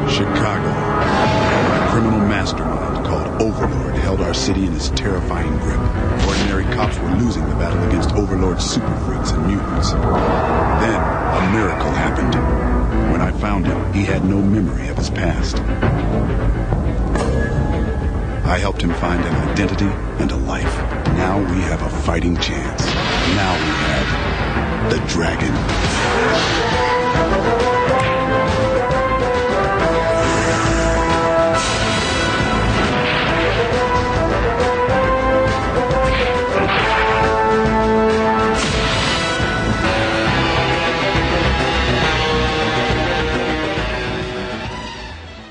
Chicago. A criminal mastermind called Overlord held our city in his terrifying grip. Ordinary cops were losing the battle against Overlord's super freaks and mutants. Then, a miracle happened. When I found him, he had no memory of his past. I helped him find an identity and a life. Now we have a fighting chance. Now we have the Dragon.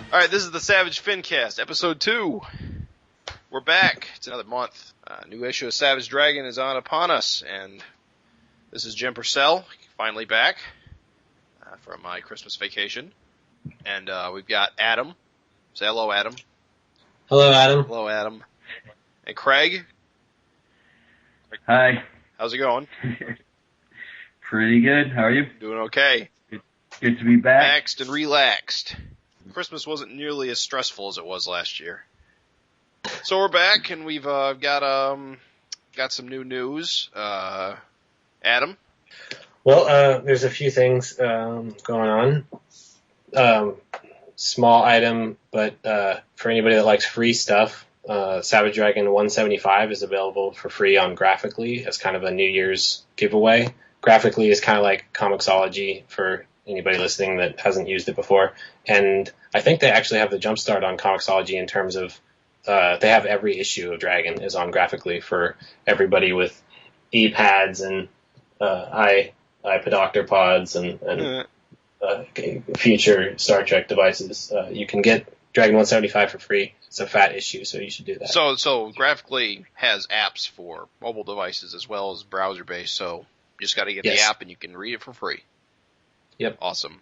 All right, this is the Savage FINcast, episode 2. We're back. It's another month. New issue of Savage Dragon is on upon us, and this is Jim Purcell, finally back from my Christmas vacation. And we've got Adam. Say hello, Adam. Hello, Adam. Hello, Adam. And Craig. Hi. How's it going? Pretty good. How are you? Doing okay. Good to be back. Relaxed and relaxed. Christmas wasn't nearly as stressful as it was last year. So we're back, and we've got some new news. Adam? Well, there's a few things going on. Small item, but for anybody that likes free stuff, Savage Dragon 175 is available for free on Graphically as kind of a New Year's giveaway. Graphically is kind of like Comixology for anybody listening that hasn't used it before. And I think they actually have the jumpstart on Comixology in terms of they have every issue of Dragon is on Graphically for everybody with e-pads and iPod pods and future Star Trek devices. You can get Dragon 175 for free. It's a fat issue, so you should do that. So Graphically has apps for mobile devices as well as browser-based, so you just got to get the app and you can read it for free. Yep. Awesome.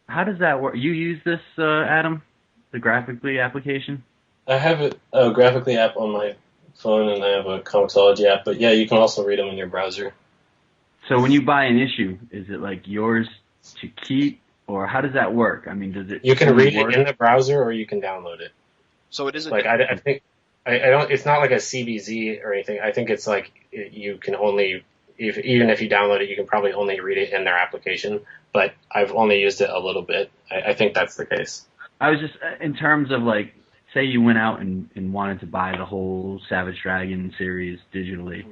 How does that work? You use this, Adam? The Graphically application? I have a Graphically app on my phone, and I have a Comixology app, but yeah, you can also read them in your browser. So when you buy an issue, is it like yours to keep, or how does that work? I mean, does it? You can read it in the browser, or you can download it. So it isn't like I think I don't. It's not like a CBZ or anything. I think it's like you can only even if you download it, you can probably only read it in their application. But I've only used it a little bit. I think that's the case. I was just in terms of like, say you went out and wanted to buy the whole Savage Dragon series digitally,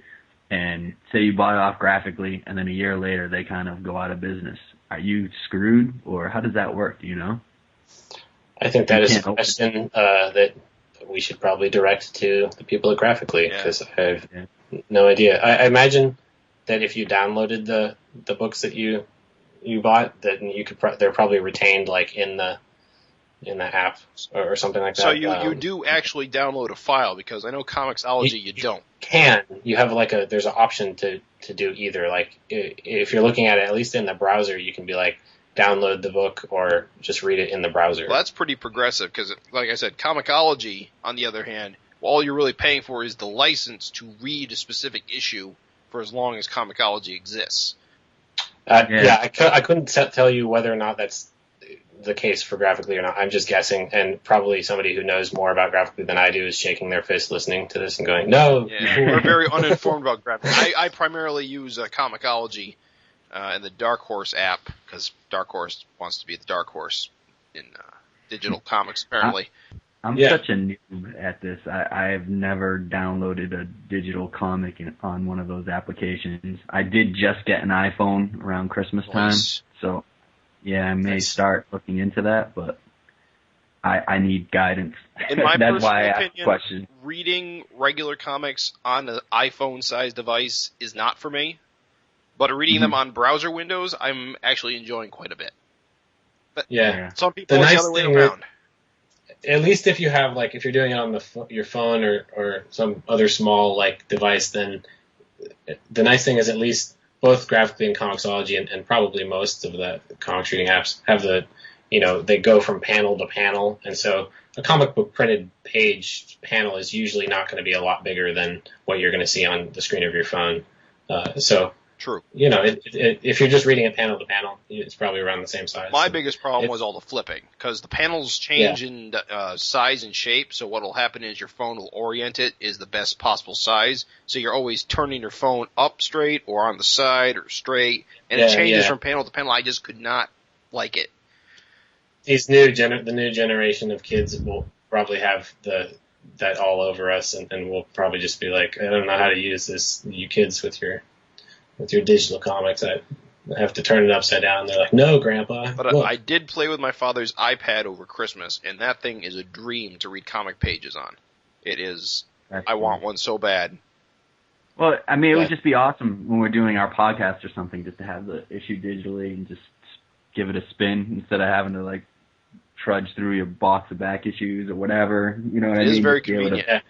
and say you bought it off Graphically, and then a year later they kind of go out of business. Are you screwed, or how does that work? Do you know? I think that is a question that we should probably direct to the people at Graphically, because I have no idea. I imagine that if you downloaded the books that you bought, then you could they're probably retained like in the app or something like that. So you do actually download a file, because I know Comixology you don't. You have there's an option to do either. Like if you're looking at it, at least in the browser, you can be like download the book or just read it in the browser. Well, that's pretty progressive, because like I said, Comixology, on the other hand, all you're really paying for is the license to read a specific issue for as long as Comixology exists. I couldn't tell you whether or not that's the case for Graphically or not. I'm just guessing, and probably somebody who knows more about Graphically than I do is shaking their fist listening to this and going, no. Yeah, we're very uninformed about Graphically. I primarily use Comixology and the Dark Horse app, because Dark Horse wants to be the Dark Horse in digital comics, apparently. I'm such a noob at this. I've never downloaded a digital comic on one of those applications. I did just get an iPhone around Christmas time, so yeah, I may start looking into that, but I need guidance. In my That's personal why I asked opinion, the question. Reading regular comics on an iPhone-sized device is not for me, but reading them on browser windows, I'm actually enjoying quite a bit. But some people are the other way around. At least if you have, if you're doing it on your phone or some other small, device, then the nice thing is at least both Graphically and Comixology and probably most of the comics reading apps have they go from panel to panel, and so a comic book printed page panel is usually not going to be a lot bigger than what you're going to see on the screen of your phone. So True. You know, if you're just reading it panel to panel, it's probably around the same size. My biggest problem was all the flipping, because the panels change in size and shape, so what will happen is your phone will orient it is the best possible size, so you're always turning your phone up straight or on the side or straight, and it changes from panel to panel. I just could not like it. These the new generation of kids will probably have that all over us, and we'll probably just be like, I don't know how to use this, you kids with your digital comics. I have to turn it upside down. They're like, no, Grandpa. But I did play with my father's iPad over Christmas, and that thing is a dream to read comic pages on. It is. I want one so bad. Well, I mean, it would just be awesome when we're doing our podcast or something, just to have the issue digitally and just give it a spin instead of having to, like, trudge through your box of back issues or whatever. You know what I mean? It is very convenient.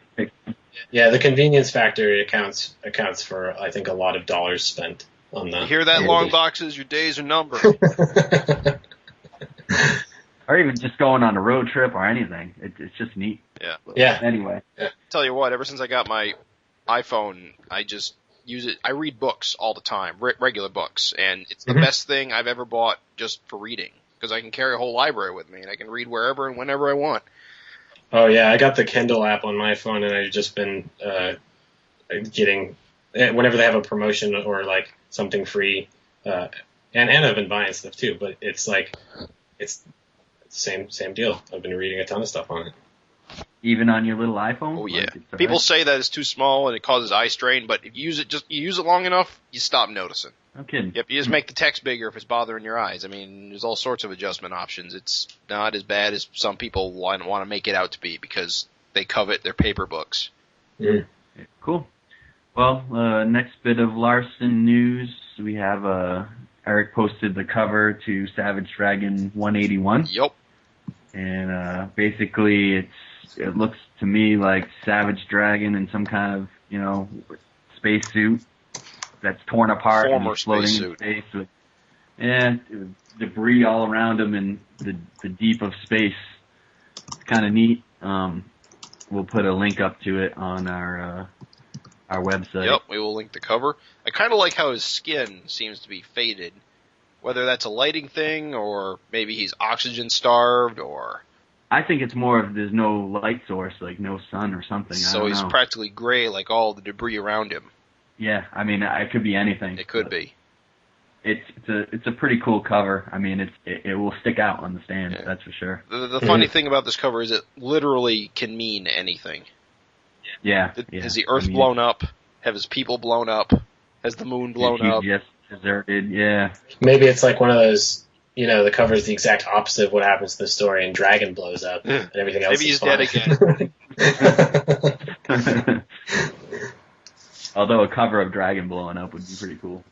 Yeah, the convenience factor accounts for, I think, a lot of dollars spent on the. You hear that, long boxes? Your days are numbered. Or even just going on a road trip or anything. It's just neat. Yeah. Yeah. Anyway. Tell you what, ever since I got my iPhone, I just use it. I read books all the time, regular books, and it's the best thing I've ever bought just for reading, because I can carry a whole library with me, and I can read wherever and whenever I want. Oh yeah, I got the Kindle app on my phone, and I've just been getting whenever they have a promotion or like something free, and I've been buying stuff too. But it's like it's the same deal. I've been reading a ton of stuff on it. Even on your little iPhone? Oh yeah. Like, People say that it's too small and it causes eye strain, but if you use it long enough, you stop noticing. No kidding. Yep, you just make the text bigger if it's bothering your eyes. I mean, there's all sorts of adjustment options. It's not as bad as some people want to make it out to be, because they covet their paper books. Mm. Cool. Well, next bit of Larson news, we have Eric posted the cover to Savage Dragon 181. Yep. And basically it looks to me like Savage Dragon in some kind of, spacesuit that's torn apart and he's floating in space with debris all around him in the deep of space. It's kind of neat. We'll put a link up to it on our website. Yep, we will link the cover. I kind of like how his skin seems to be faded. Whether that's a lighting thing, or maybe he's oxygen starved, or... I think it's more of there's no light source, like no sun or something. So he's practically gray, like all the debris around him. Yeah, I mean, it could be anything. It could be. It's a pretty cool cover. I mean, it will stick out on the stand, that's for sure. The funny thing about this cover is it literally can mean anything. Yeah. Has the Earth blown up? Have his people blown up? Has the moon blown up? Yes, deserted, yeah. Maybe it's like one of those, the cover is the exact opposite of what happens to the story, and Dragon blows up, and everything else Maybe is he's dead again. Although a cover of Dragon blowing up would be pretty cool.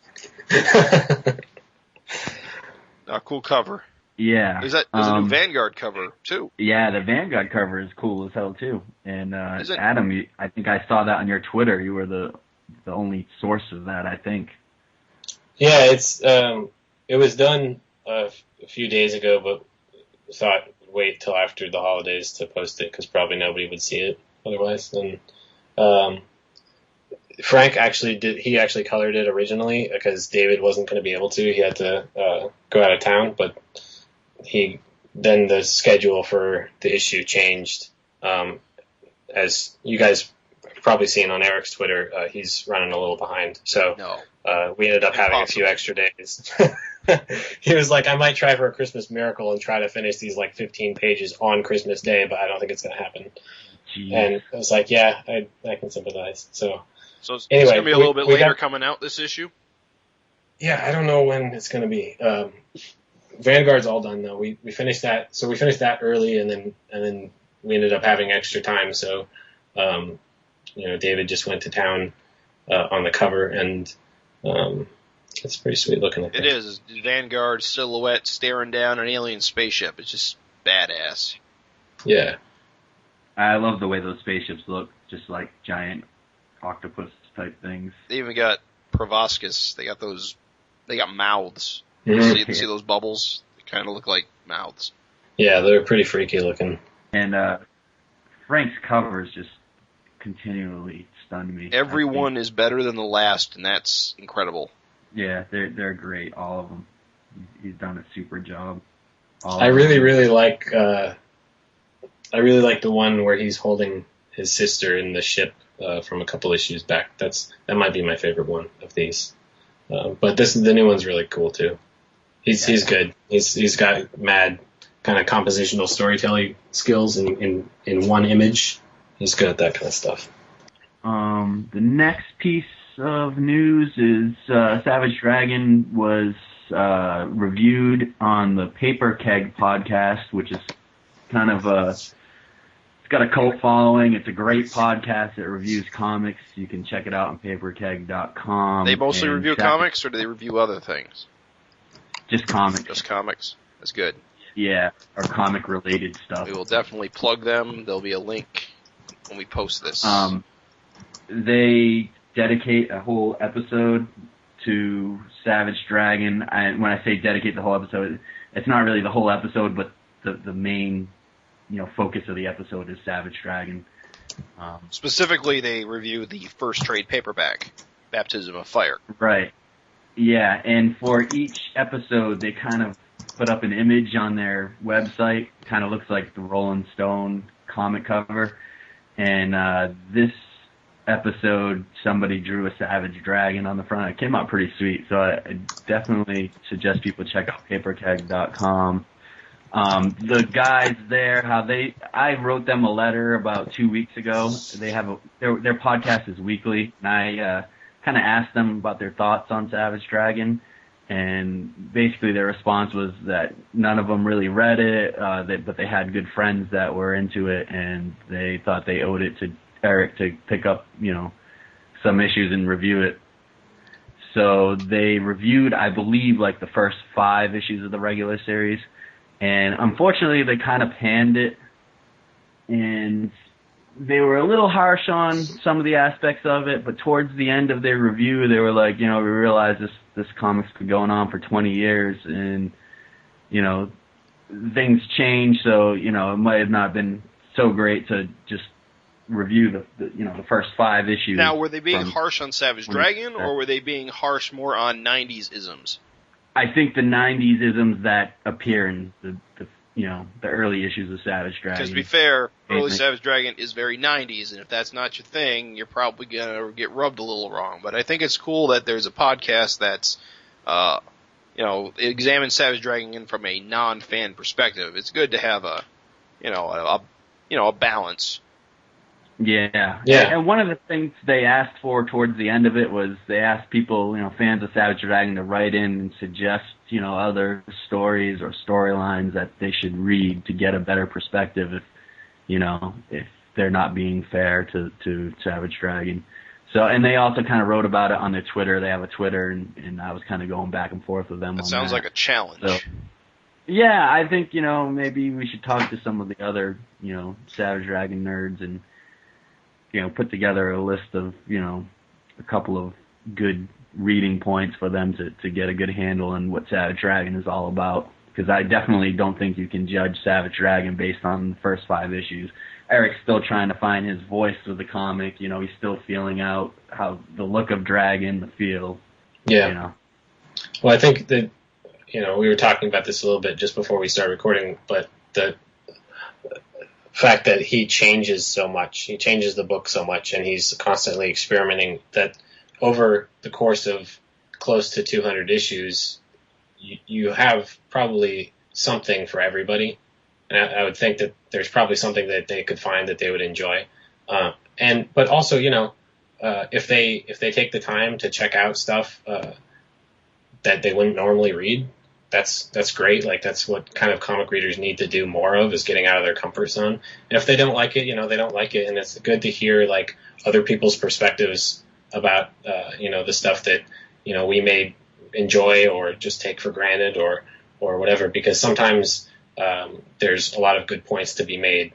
Cool cover. Yeah. There's a new Vanguard cover, too. Yeah, the Vanguard cover is cool as hell, too. And Adam, I think I saw that on your Twitter. You were the only source of that, I think. Yeah, it was done a few days ago, but thought wait till after the holidays to post it, because probably nobody would see it otherwise. And Frank actually colored it originally, because David wasn't going to be able to. He had to go out of town, but then the schedule for the issue changed. As you guys have probably seen on Eric's Twitter, he's running a little behind. So we ended up having a few extra days. He was like, I might try for a Christmas miracle and try to finish these like 15 pages on Christmas Day, but I don't think it's going to happen. Jeez. And I was like, yeah, I can sympathize. So it's anyway, going to be a little bit later coming out, this issue? Yeah, I don't know when it's going to be. Vanguard's all done though. We finished that. So we finished that early, and then we ended up having extra time. So, David just went to town on the cover, and it's pretty sweet looking. It is. Vanguard silhouette staring down an alien spaceship. It's just badass. Yeah. I love the way those spaceships look, just like giant octopus type things. They even got proboscis. They got mouths. Mm-hmm. See those bubbles? They kind of look like mouths. Yeah, they're pretty freaky looking. And Frank's covers just continually stun me. Everyone is better than the last, and that's incredible. Yeah, they're great, all of them. He's done a super job. I really like the one where he's holding his sister in the ship from a couple issues back. That might be my favorite one of these. But the new one's really cool too. He's good. He's got mad kind of compositional storytelling skills in one image. He's good at that kind of stuff. The next piece of news is Savage Dragon was reviewed on the Paper Keg podcast, which is kind of it's got a cult following. It's a great podcast. It reviews comics. You can check it out on paperkeg.com. They mostly review comics, or do they review other things? Just comics. Just comics. That's good. Yeah, or comic-related stuff. We will definitely plug them. There'll be a link when we post this. They dedicate a whole episode to Savage Dragon. And when I say dedicate the whole episode, it's not really the whole episode, but the main, focus of the episode is Savage Dragon. Specifically, they review the first trade paperback, Baptism of Fire. Right. Yeah, and for each episode, they kind of put up an image on their website. Kind of looks like the Rolling Stone comic cover. And this episode, somebody drew a Savage Dragon on the front. It came out pretty sweet, so I definitely suggest people check out paperkeg.com. The guys there, I wrote them a letter about 2 weeks ago. They have their podcast is weekly, and I kind of asked them about their thoughts on Savage Dragon, and basically their response was that none of them really read it, but they had good friends that were into it, and they thought they owed it to Eric to pick up, some issues and review it. So they reviewed, I believe, like the first 5 issues of the regular series, and unfortunately they kind of panned it, and they were a little harsh on some of the aspects of it, but towards the end of their review, they were like, we realized this comic's been going on for 20 years, and, things change, so, it might have not been so great to just review the first 5 issues. Now, were they being harsh on Savage Dragon, or were they being harsh more on 90s isms? I think the 90s isms that appear in the early issues of Savage Dragon. Because to be fair, early Savage Dragon is very 90s, and if that's not your thing, you're probably going to get rubbed a little wrong. But I think it's cool that there's a podcast that's, examines Savage Dragon from a non-fan perspective. It's good to have a balance. Yeah. And one of the things they asked for towards the end of it was they asked people, fans of Savage Dragon, to write in and suggest, other stories or storylines that they should read to get a better perspective if they're not being fair to Savage Dragon. So, and they also kind of wrote about it on their Twitter. They have a Twitter, and I was kind of going back and forth with them on that. Sounds like a challenge. So, yeah, I think, maybe we should talk to some of the other, Savage Dragon nerds and, put together a list of, a couple of good reading points for them to get a good handle on what Savage Dragon is all about. Because I definitely don't think you can judge Savage Dragon based on the first 5 issues. Eric's still trying to find his voice with the comic. He's still feeling out how the look of Dragon, the feel. Yeah. Well, I think that, we were talking about this a little bit just before we started recording, but the fact that he changes so much, he changes the book so much, and he's constantly experimenting, that over the course of close to 200 issues, you have probably something for everybody. And I would think that there's probably something that they could find that they would enjoy. But also, if they take the time to check out stuff that they wouldn't normally read, that's great. Like, that's what kind of comic readers need to do more of, is getting out of their comfort zone. And if they don't like it, they don't like it. And it's good to hear, like, other people's perspectives about, the stuff that, we may enjoy or just take for granted or whatever, because sometimes there's a lot of good points to be made,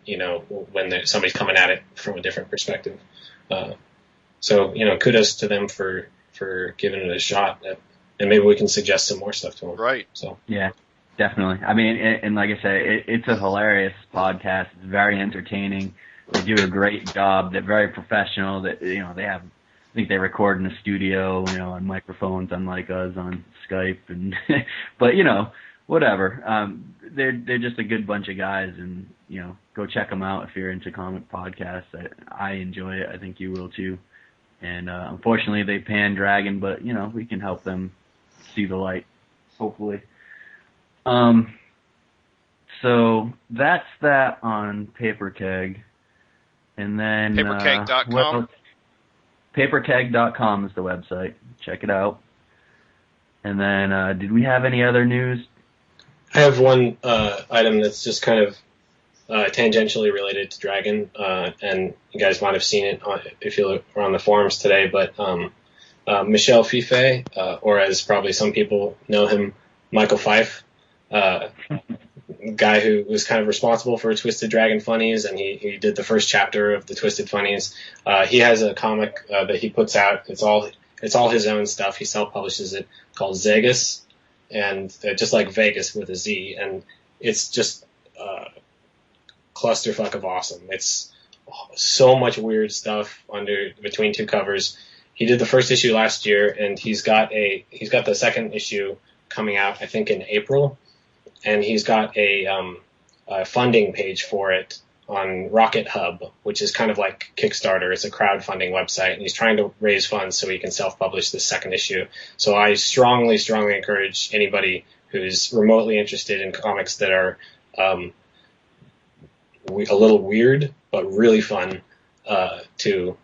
when somebody's coming at it from a different perspective. So, kudos to them for giving it a shot. And maybe we can suggest some more stuff to them. Right. So. Yeah, definitely. I mean, and like I said, it's a hilarious podcast. It's very entertaining. They do a great job. They're very professional. That they have think they record in a studio, on microphones, unlike us on Skype, and but whatever. They're just a good bunch of guys, and go check them out if you're into comic podcasts. I enjoy it. I think you will too. And unfortunately, they pan Dragon, but we can help them see the light, hopefully. So that's that on Paperkeg, and then paperkeg.com. Paperkeg.com is the website. Check it out. And then, did we have any other news? I have one item that's just kind of tangentially related to Dragon, and you guys might have seen it if you look around the forums today. But Michel Fife, or as probably some people know him, Michael Fife, guy who was kind of responsible for Twisted Dragon Funnies, and he did the first chapter of the Twisted Funnies. He has a comic that he puts out. It's all his own stuff. He self-publishes it, called Zegas, and just like Vegas with a Z, and it's just clusterfuck of awesome. It's so much weird stuff between two covers. He did the first issue last year, and he's got the second issue coming out, I think, in April. And he's got a funding page for it on Rocket Hub, which is kind of like Kickstarter. It's a crowdfunding website, and he's trying to raise funds so he can self-publish the second issue. So I strongly, strongly encourage anybody who's remotely interested in comics that are a little weird but really fun to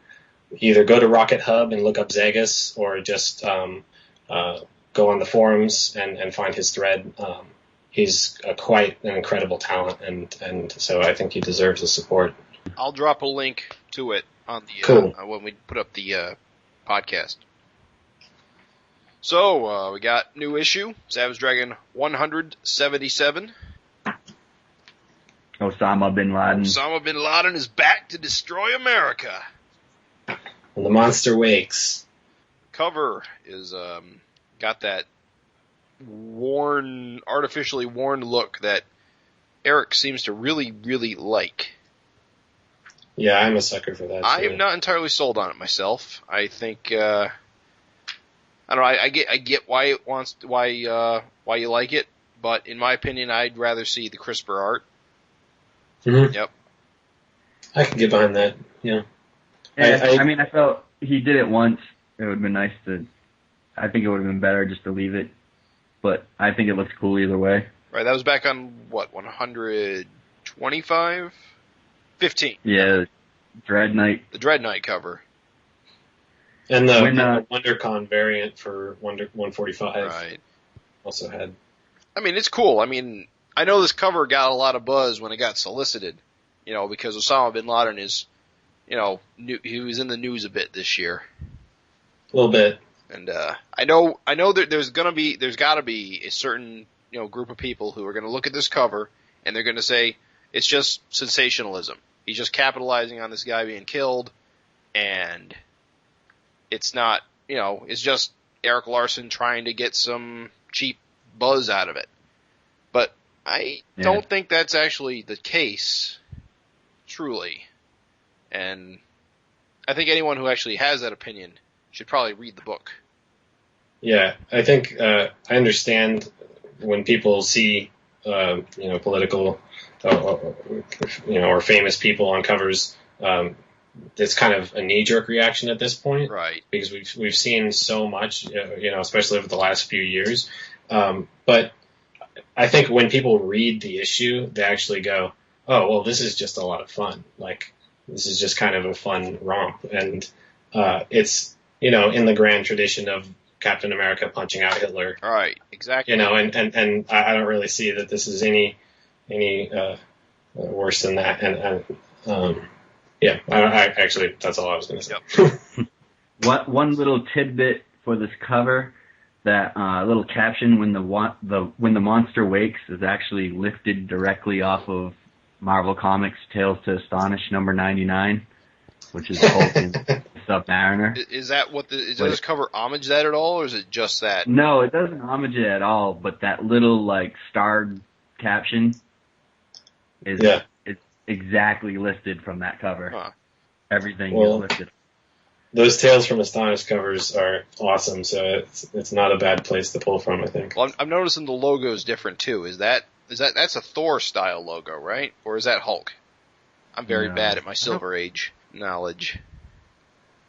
either go to Rocket Hub and look up Zegas, or just go on the forums and find his thread. He's quite an incredible talent, and so I think he deserves the support. I'll drop a link to it on the cool. When we put up the podcast. So we got new issue, Savage Dragon 177. Osama bin Laden. Osama bin Laden is back to destroy America. And the monster wakes. Cover is got that artificially worn look that Eric seems to really, really like. Yeah, I'm a sucker for that. I am not entirely sold on it myself. I think I don't know. I get why you like it, but in my opinion, I'd rather see the crisper art. Mm-hmm. Yep. I can get behind that. Yeah. I felt he did it once. It would have been nice to. I think it would have been better just to leave it. But I think it looks cool either way. Right, that was back on, 125? 15. Yeah, Dread Knight. The Dread Knight cover. And the WonderCon variant for 145 right. Also had. I mean, it's cool. I mean, I know this cover got a lot of buzz when it got solicited, because Osama bin Laden is, he was in the news a bit this year. A little bit. And I know that there's got to be a certain group of people who are going to look at this cover and they're going to say it's just sensationalism. He's just capitalizing on this guy being killed, and it's not it's just Eric Larson trying to get some cheap buzz out of it. But I don't think that's actually the case, truly. And I think anyone who actually has that opinion should probably read the book. Yeah, I think I understand when people see political or famous people on covers. It's kind of a knee-jerk reaction at this point, right? Because we've seen so much, especially over the last few years. But I think when people read the issue, they actually go, "Oh, well, this is just a lot of fun. Like, this is just kind of a fun romp," and it's in the grand tradition of Captain America punching out Hitler. All right, exactly. And I don't really see that this is any worse than that. I actually, that's all I was going to say. Yep. One little tidbit for this cover, that little caption, when the monster wakes, is actually lifted directly off of Marvel Comics Tales to Astonish number 99, which is Hulk and Submariner. Is that does this cover homage that at all, or is it just that? No, it doesn't homage it at all, but that little starred caption is it's exactly lifted from that cover. Huh. Everything is lifted. those Tales from Astonished covers are awesome, so it's not a bad place to pull from, I think. Well, I'm noticing the logo is different too. That's a Thor style logo, right? Or is that Hulk? I'm very bad at my Silver Age knowledge.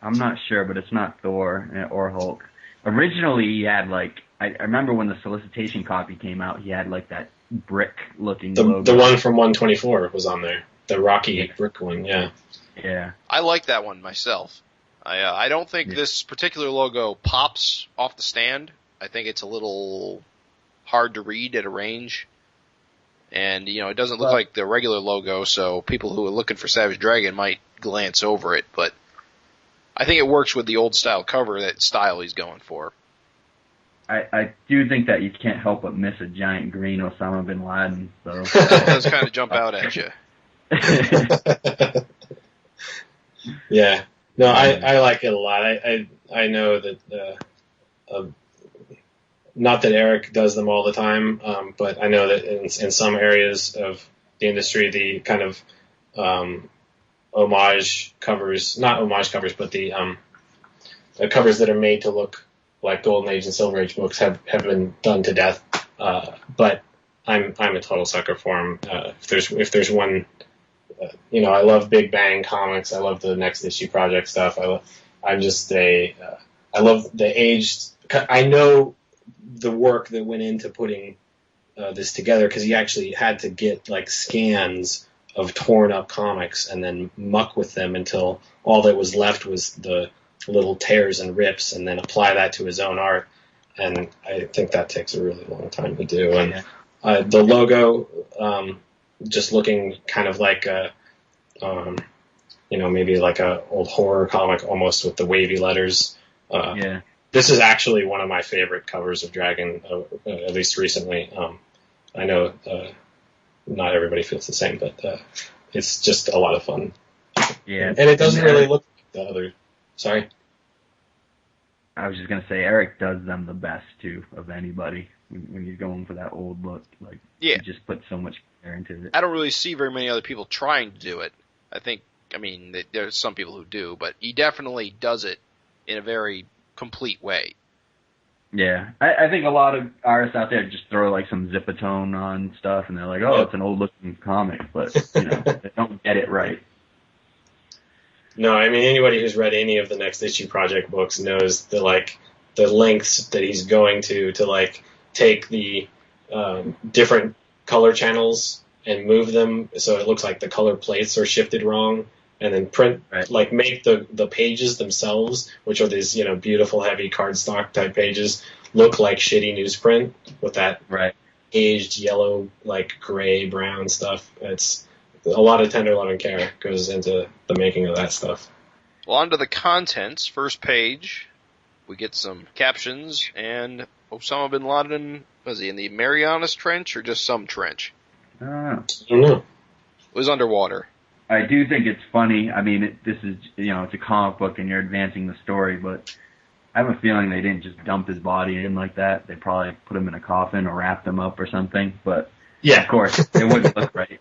I'm not sure, but it's not Thor or Hulk. Originally, he had I remember when the solicitation copy came out, he had that brick-looking logo. The one from 124 was on there. The rocky brick one, yeah. Yeah. I like that one myself. I don't think this particular logo pops off the stand. I think it's a little hard to read at a range. And, it doesn't look like the regular logo, so people who are looking for Savage Dragon might glance over it. But I think it works with the old style cover, that style he's going for. I do think that you can't help but miss a giant green Osama bin Laden. So That does kind of jump out at you. Yeah. No, I like it a lot. I know that, not that Eric does them all the time, but I know that in some areas of the industry, the kind of homage covers, not homage covers, but the covers that are made to look like Golden Age and Silver Age books have been done to death. But I'm a total sucker for them. If there's one, I love Big Bang comics. I love the Next Issue Project stuff. I love the aged. I know the work that went into putting this together, because he actually had to get scans of torn up comics and then muck with them until all that was left was the little tears and rips, and then apply that to his own art. And I think that takes a really long time to do. And the logo, just looking kind of like a, maybe like a old horror comic almost, with the wavy letters. This is actually one of my favorite covers of Dragon, at least recently. I know not everybody feels the same, but it's just a lot of fun. Yeah, and it doesn't really look like the other. Sorry? I was just going to say, Eric does them the best, too, of anybody. When you're going for that old look, he just put so much care into it. I don't really see very many other people trying to do it. There's some people who do, but he definitely does it in a very complete way. Yeah, I think a lot of artists out there just throw some Zipatone on stuff, and they're like, oh, it's an old-looking comic, but, they don't get it right. No, anybody who's read any of the Next Issue Project books knows the lengths that he's going to take the different color channels and move them so it looks like the color plates are shifted wrong, and then print, make the pages themselves, which are these, beautiful heavy cardstock type pages, look like shitty newsprint with that aged yellow, gray, brown stuff. It's a lot of tender love and care goes into the making of that stuff. Well, on to the contents. First page, we get some captions, and Osama bin Laden, was he in the Marianas Trench or just some trench? I don't know. It was underwater. I do think it's funny. This is, it's a comic book and you're advancing the story, but I have a feeling they didn't just dump his body in like that. They probably put him in a coffin or wrapped him up or something, but of course, it wouldn't look right.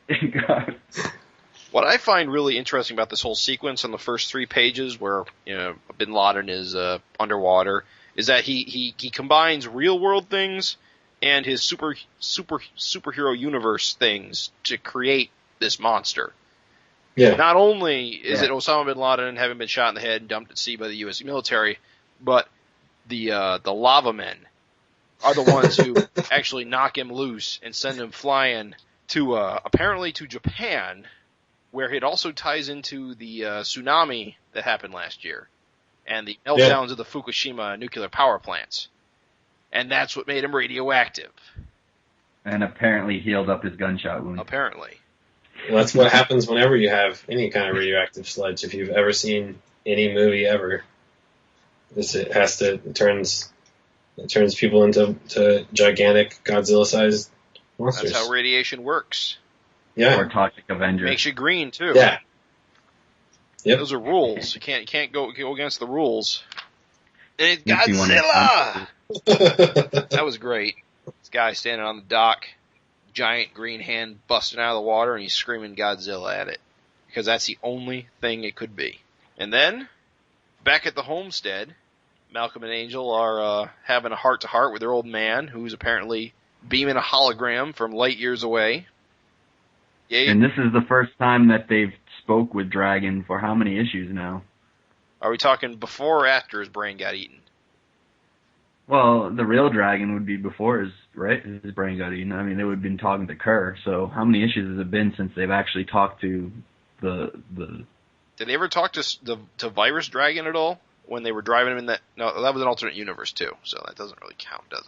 What I find really interesting about this whole sequence on the first 3 pages where, bin Laden is underwater, is that he combines real world things and his superhero universe things to create this monster. Yeah. Not only is it Osama bin Laden having been shot in the head and dumped at sea by the U.S. military, but the lava men are the ones who actually knock him loose and send him flying to apparently to Japan, where it also ties into the tsunami that happened last year and the meltdowns of the Fukushima nuclear power plants. And that's what made him radioactive. And apparently healed up his gunshot wound. Apparently. Well, that's what happens whenever you have any kind of radioactive sludge. If you've ever seen any movie ever, it turns people into gigantic Godzilla-sized monsters. That's how radiation works. Yeah. Or Toxic Avenger. Makes you green too. Yeah. Yep. Those are rules. You can't go against the rules. And it's Godzilla! That was great. This guy standing on the dock, giant green hand busting out of the water, and he's screaming Godzilla at it. Because that's the only thing it could be. And then, Back at the homestead, Malcolm and Angel are having a heart-to-heart with their old man, who's apparently beaming a hologram from light years away. Yay. And this is the first time that they've spoke with Dragon for how many issues now? Are we talking before or after his brain got eaten? Well, the real Dragon would be before his brain got eaten. I mean, they would have been talking to Kerr. So how many issues has it been since they've actually talked to the? Did they ever talk to Virus Dragon at all when they were driving him in that? No, that was an alternate universe too, so that doesn't really count, does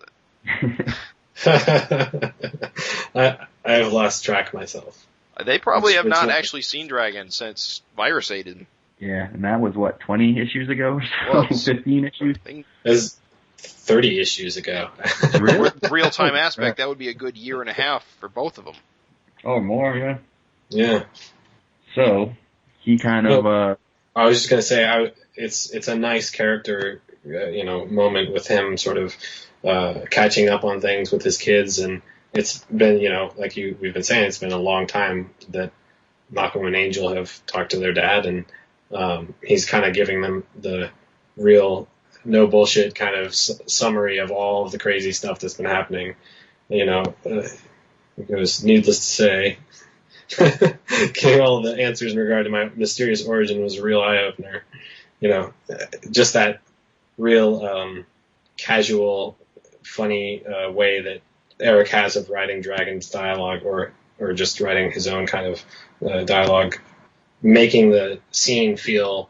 it? I've lost track myself. They probably have not actually seen Dragon since Virus ate him. Yeah, and that was what, 20 issues ago? Well, 15 issues? It was 30 issues ago. Really? Real-time aspect, that would be a good year and a half for both of them. Oh, more, yeah. Yeah. So, he kind of... I was just going to say, it's a nice character, moment with him sort of catching up on things with his kids, and it's been, like we've been saying, it's been a long time that Malcolm and Angel have talked to their dad, and he's kind of giving them the real, no bullshit kind of summary of all of the crazy stuff that's been happening. It was needless to say, getting all the answers in regard to my mysterious origin was a real eye-opener. Just that real casual, funny way that Eric has of writing Dragon's dialogue or just writing his own kind of dialogue, making the scene feel,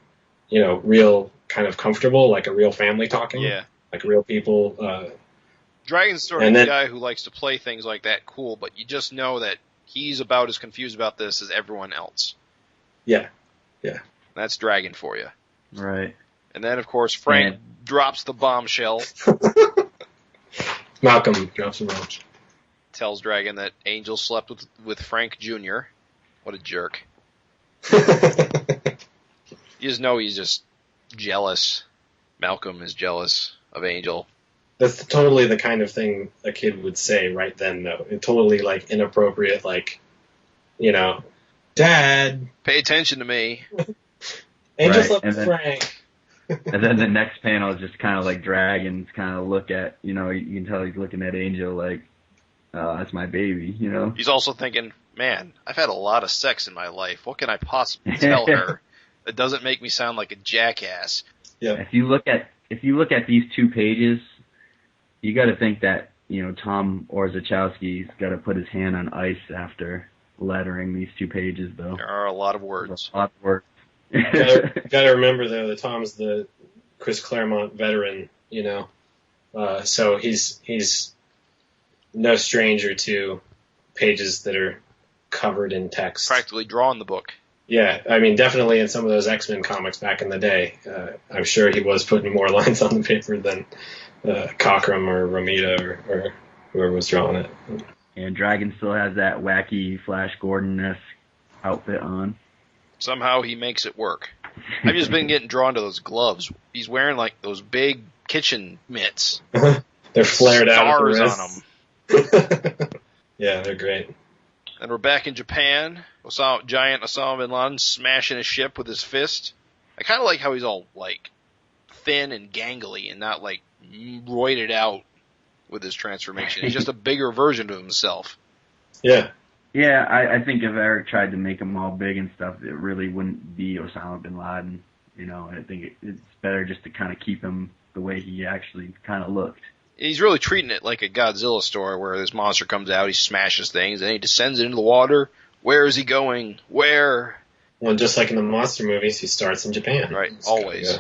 real kind of comfortable, like a real family talking. Yeah. Like real people. Dragon's sort of the guy who likes to play things like that cool, but you just know that he's about as confused about this as everyone else. Yeah. Yeah. That's Dragon for you. Right. And then, of course, Frank drops the bombshell. Malcolm drops the bombshell. Tells Dragon that Angel slept with Frank Jr. What a jerk. You just know he's just jealous. Malcolm is jealous of Angel. That's totally the kind of thing a kid would say right then, though. It's totally, inappropriate, Dad! Pay attention to me. Angel slept with Frank. And then the next panel is just kind of like Dragon's kind of look at, you can tell he's looking at Angel like, that's my baby, He's also thinking, man, I've had a lot of sex in my life. What can I possibly tell her that doesn't make me sound like a jackass? Yeah. If you look at these 2 pages, you got to think that, Tom Orzechowski's got to put his hand on ice after lettering these 2 pages, though. There are a lot of words. A lot of words. Got to remember, though, that Tom's the Chris Claremont veteran, so he's no stranger to pages that are covered in text. Practically drawing the book. Yeah, I mean, definitely in some of those X-Men comics back in the day, I'm sure he was putting more lines on the paper than Cockrum or Romita or whoever was drawing it. And Dragon still has that wacky Flash Gordon-esque outfit on. Somehow he makes it work. I've just been getting drawn to those gloves. He's wearing those big kitchen mitts. They're flared out at the stars wrists. on them. Yeah, they're great. And we're back in Japan. Giant Osama bin Laden smashing a ship with his fist. I kind of like how he's all thin and gangly and not roided out with his transformation. He's just a bigger version of himself. Yeah. Yeah, I think if Eric tried to make him all big and stuff, it really wouldn't be Osama bin Laden. I think it's better just to kind of keep him the way he actually kind of looked. He's really treating it like a Godzilla story where this monster comes out, he smashes things, and he descends into the water. Where is he going? Where? Well, just like in the monster movies, he starts in Japan. Right, always.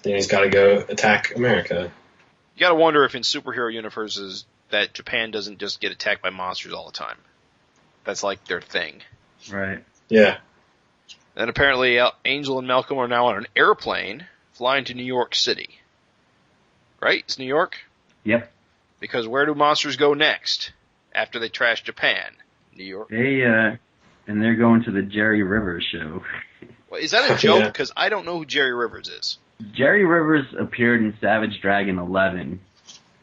Then he's got to go attack America. You gotta wonder if in superhero universes that Japan doesn't just get attacked by monsters all the time. That's their thing. Right. Yeah. And apparently Angel and Malcolm are now on an airplane flying to New York City. Right? It's New York? Yep. Because where do monsters go next after they trash Japan? New York? And they're going to the Jerry Rivers show. Well, is that a joke? Because I don't know who Jerry Rivers is. Jerry Rivers appeared in Savage Dragon 11.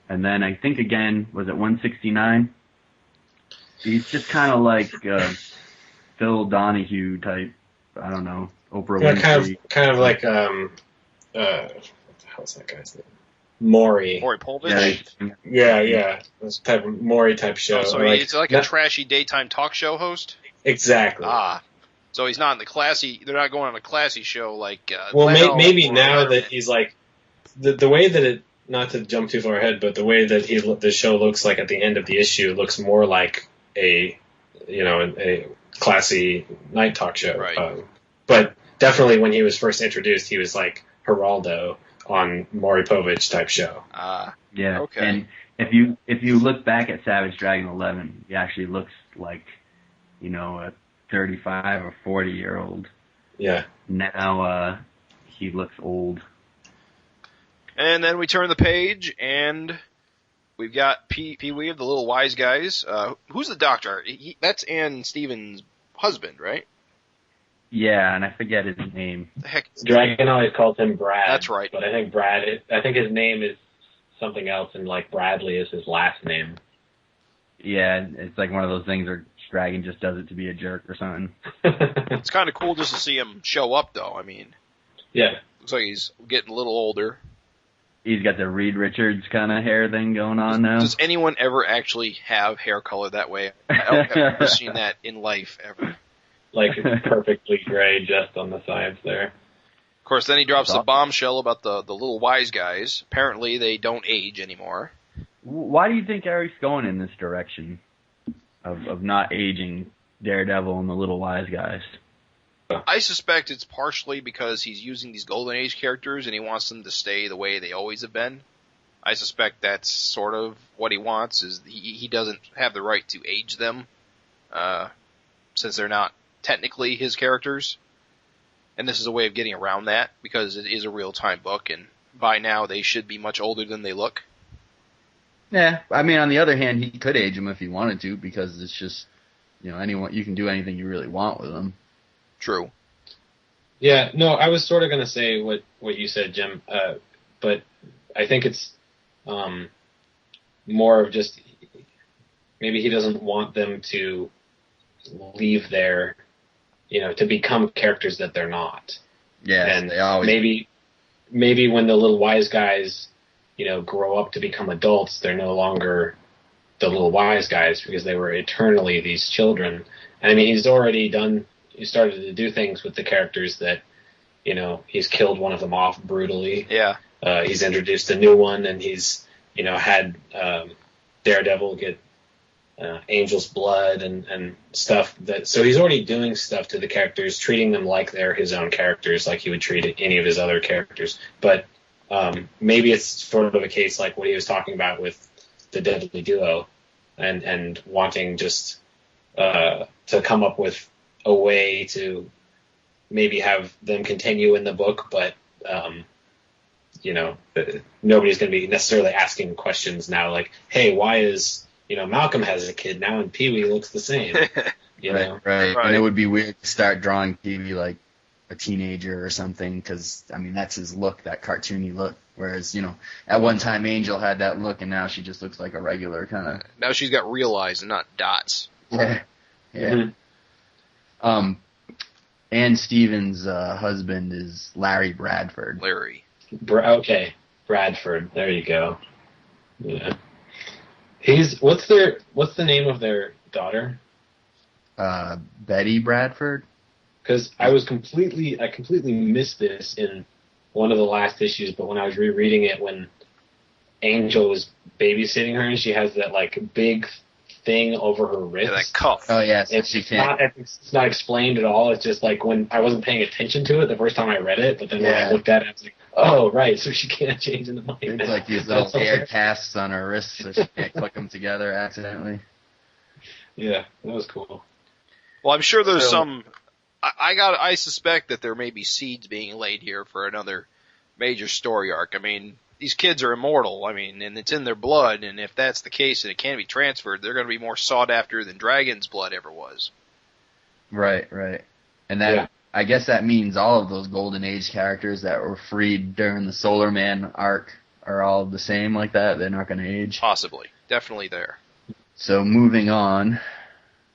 And then I think again, was it 169? He's just kind of like Phil Donahue type. I don't know, Oprah Winfrey. Kind of like what the hell's that guy's name? Maury. Maury Povich? Yeah. This type of Maury type show. Oh, so it's like a trashy daytime talk show host? Exactly. So he's not in the classy, they're not going on a classy show like, maybe now that he's like, the way that it, not to jump too far ahead, but the way that the show looks like at the end of the issue looks more like a classy night talk show. Right. But definitely when he was first introduced, he was like Geraldo on Maury Povich type show. Yeah. Okay. And if you look back at Savage Dragon 11, he actually looks like, a 35 or 40-year-old. Yeah. Now he looks old. And then we turn the page, and we've got Pee-wee of the Little Wise Guys. Who's the doctor? That's Ann Stevens' husband, right? Yeah, and I forget his name. The heck? Dragon always calls him Brad. That's right. But I think his name is something else, and like Bradley is his last name. Yeah, it's like one of those things where Dragon just does it to be a jerk or something. It's kind of cool just to see him show up, though. I mean, yeah, looks like he's getting a little older. He's got the Reed Richards kind of hair thing going on now. Does anyone ever actually have hair color that way? I don't have ever seen that in life, ever. Like it's perfectly gray just on the sides there. Of course, then he drops the bombshell about the Little Wise Guys. Apparently, they don't age anymore. Why do you think Eric's going in this direction of not aging Daredevil and the Little Wise Guys? I suspect it's partially because he's using these Golden Age characters and he wants them to stay the way they always have been. I suspect that's sort of what he wants, is he doesn't have the right to age them, since they're not technically his characters. And this is a way of getting around that, because it is a real-time book, and by now they should be much older than they look. Yeah, I mean, on the other hand, he could age them if he wanted to, because it's just, anyone, you can do anything you really want with them. True. Yeah, no, I was sort of going to say what you said, Jim, but I think it's more of just maybe he doesn't want them to leave their, to become characters that they're not. Yeah, and they always. Maybe when the Little Wise Guys, grow up to become adults, they're no longer the Little Wise Guys because they were eternally these children. And I mean, he started to do things with the characters that, he's killed one of them off brutally. Yeah. He's introduced a new one, and he's, had Daredevil get Angel's blood and stuff. So he's already doing stuff to the characters, treating them like they're his own characters, like he would treat any of his other characters. But maybe it's sort of a case like what he was talking about with the Deadly Duo, and wanting just to come up with a way to maybe have them continue in the book, but nobody's going to be necessarily asking questions now like, hey, why is Malcolm has a kid now and Pee-wee looks the same. Right. And it would be weird to start drawing Pee-wee like a teenager or something, because I mean that's his look, that cartoony look. Whereas at one time Angel had that look, and now she just looks like a regular kind of. Now she's got real eyes and not dots. Yeah. Mm-hmm. Ann Stevens' husband is Larry Bradford. Larry. Okay, Bradford. There you go. Yeah. What's the name of their daughter? Betty Bradford. Because I completely missed this in one of the last issues, but when I was rereading it, when Angel was babysitting her, and she has that like big thing over her wrist. Yeah, that cuff. Oh yes, it's not explained at all. It's just like when I wasn't paying attention to it the first time I read it, but then when I looked at it, I was like, oh right, so she can't change in the mind. It's like these little air casts on her wrists, so she can't click them together accidentally. Yeah, that was cool. Well, I'm sure there's some. I suspect that there may be seeds being laid here for another major story arc. I mean, these kids are immortal. I mean, and it's in their blood. And if that's the case and it can't be transferred, they're going to be more sought after than Dragon's blood ever was. Right. And that I guess that means all of those Golden Age characters that were freed during the Solar Man arc are all the same like that. They're not going to age. Possibly, definitely there. So moving on,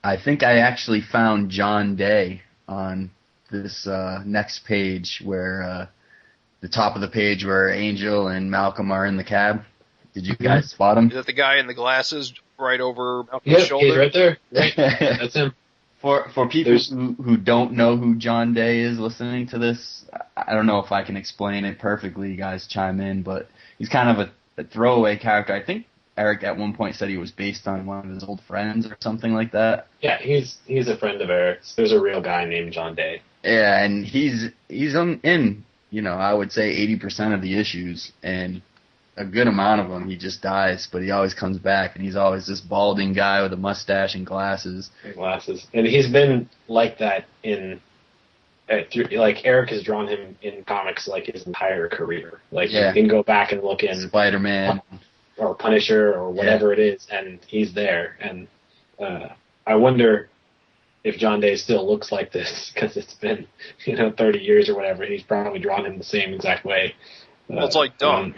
I think I actually found John Day on this next page where the top of the page where Angel and Malcolm are in the cab. Did you guys spot him? Is that the guy in the glasses right over Malcolm's shoulder? He's right there. Right. That's him. For people who don't know who John Day is listening to this, I don't know if I can explain it perfectly. You guys chime in, but he's kind of a throwaway character. I think Eric at one point said he was based on one of his old friends or something like that. Yeah, he's a friend of Eric's. There's a real guy named John Day. Yeah, and he's in, I would say 80% of the issues, and a good amount of them he just dies, but he always comes back, and he's always this balding guy with a mustache and glasses. And he's been like that like Eric has drawn him in comics like his entire career. Like you can go back and look in Spider-Man or Punisher or whatever it is, and he's there. And I wonder if John Day still looks like this, because it's been 30 years or whatever. And he's probably drawn him the same exact way. Well, it's like Dung.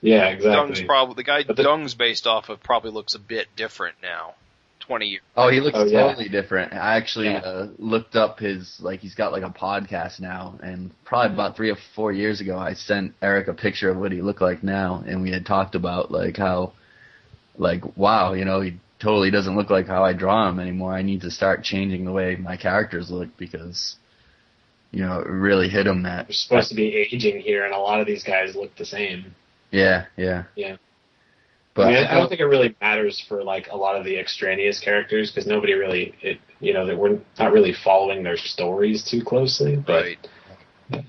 Yeah, exactly. Dung's probably the guy Dung's based off of probably looks a bit different now. 20 years. Oh, he looks totally different. I actually looked up he's got like a podcast now, and probably about 3 or 4 years ago, I sent Eric a picture of what he looked like now, and we had talked about how, wow, he totally doesn't look like how I draw him anymore. I need to start changing the way my characters look, because, it really hit him that. You're supposed to be aging here, and a lot of these guys look the same. Yeah. But I don't think it really matters for a lot of the extraneous characters, because nobody really, that we're not really following their stories too closely. But, right.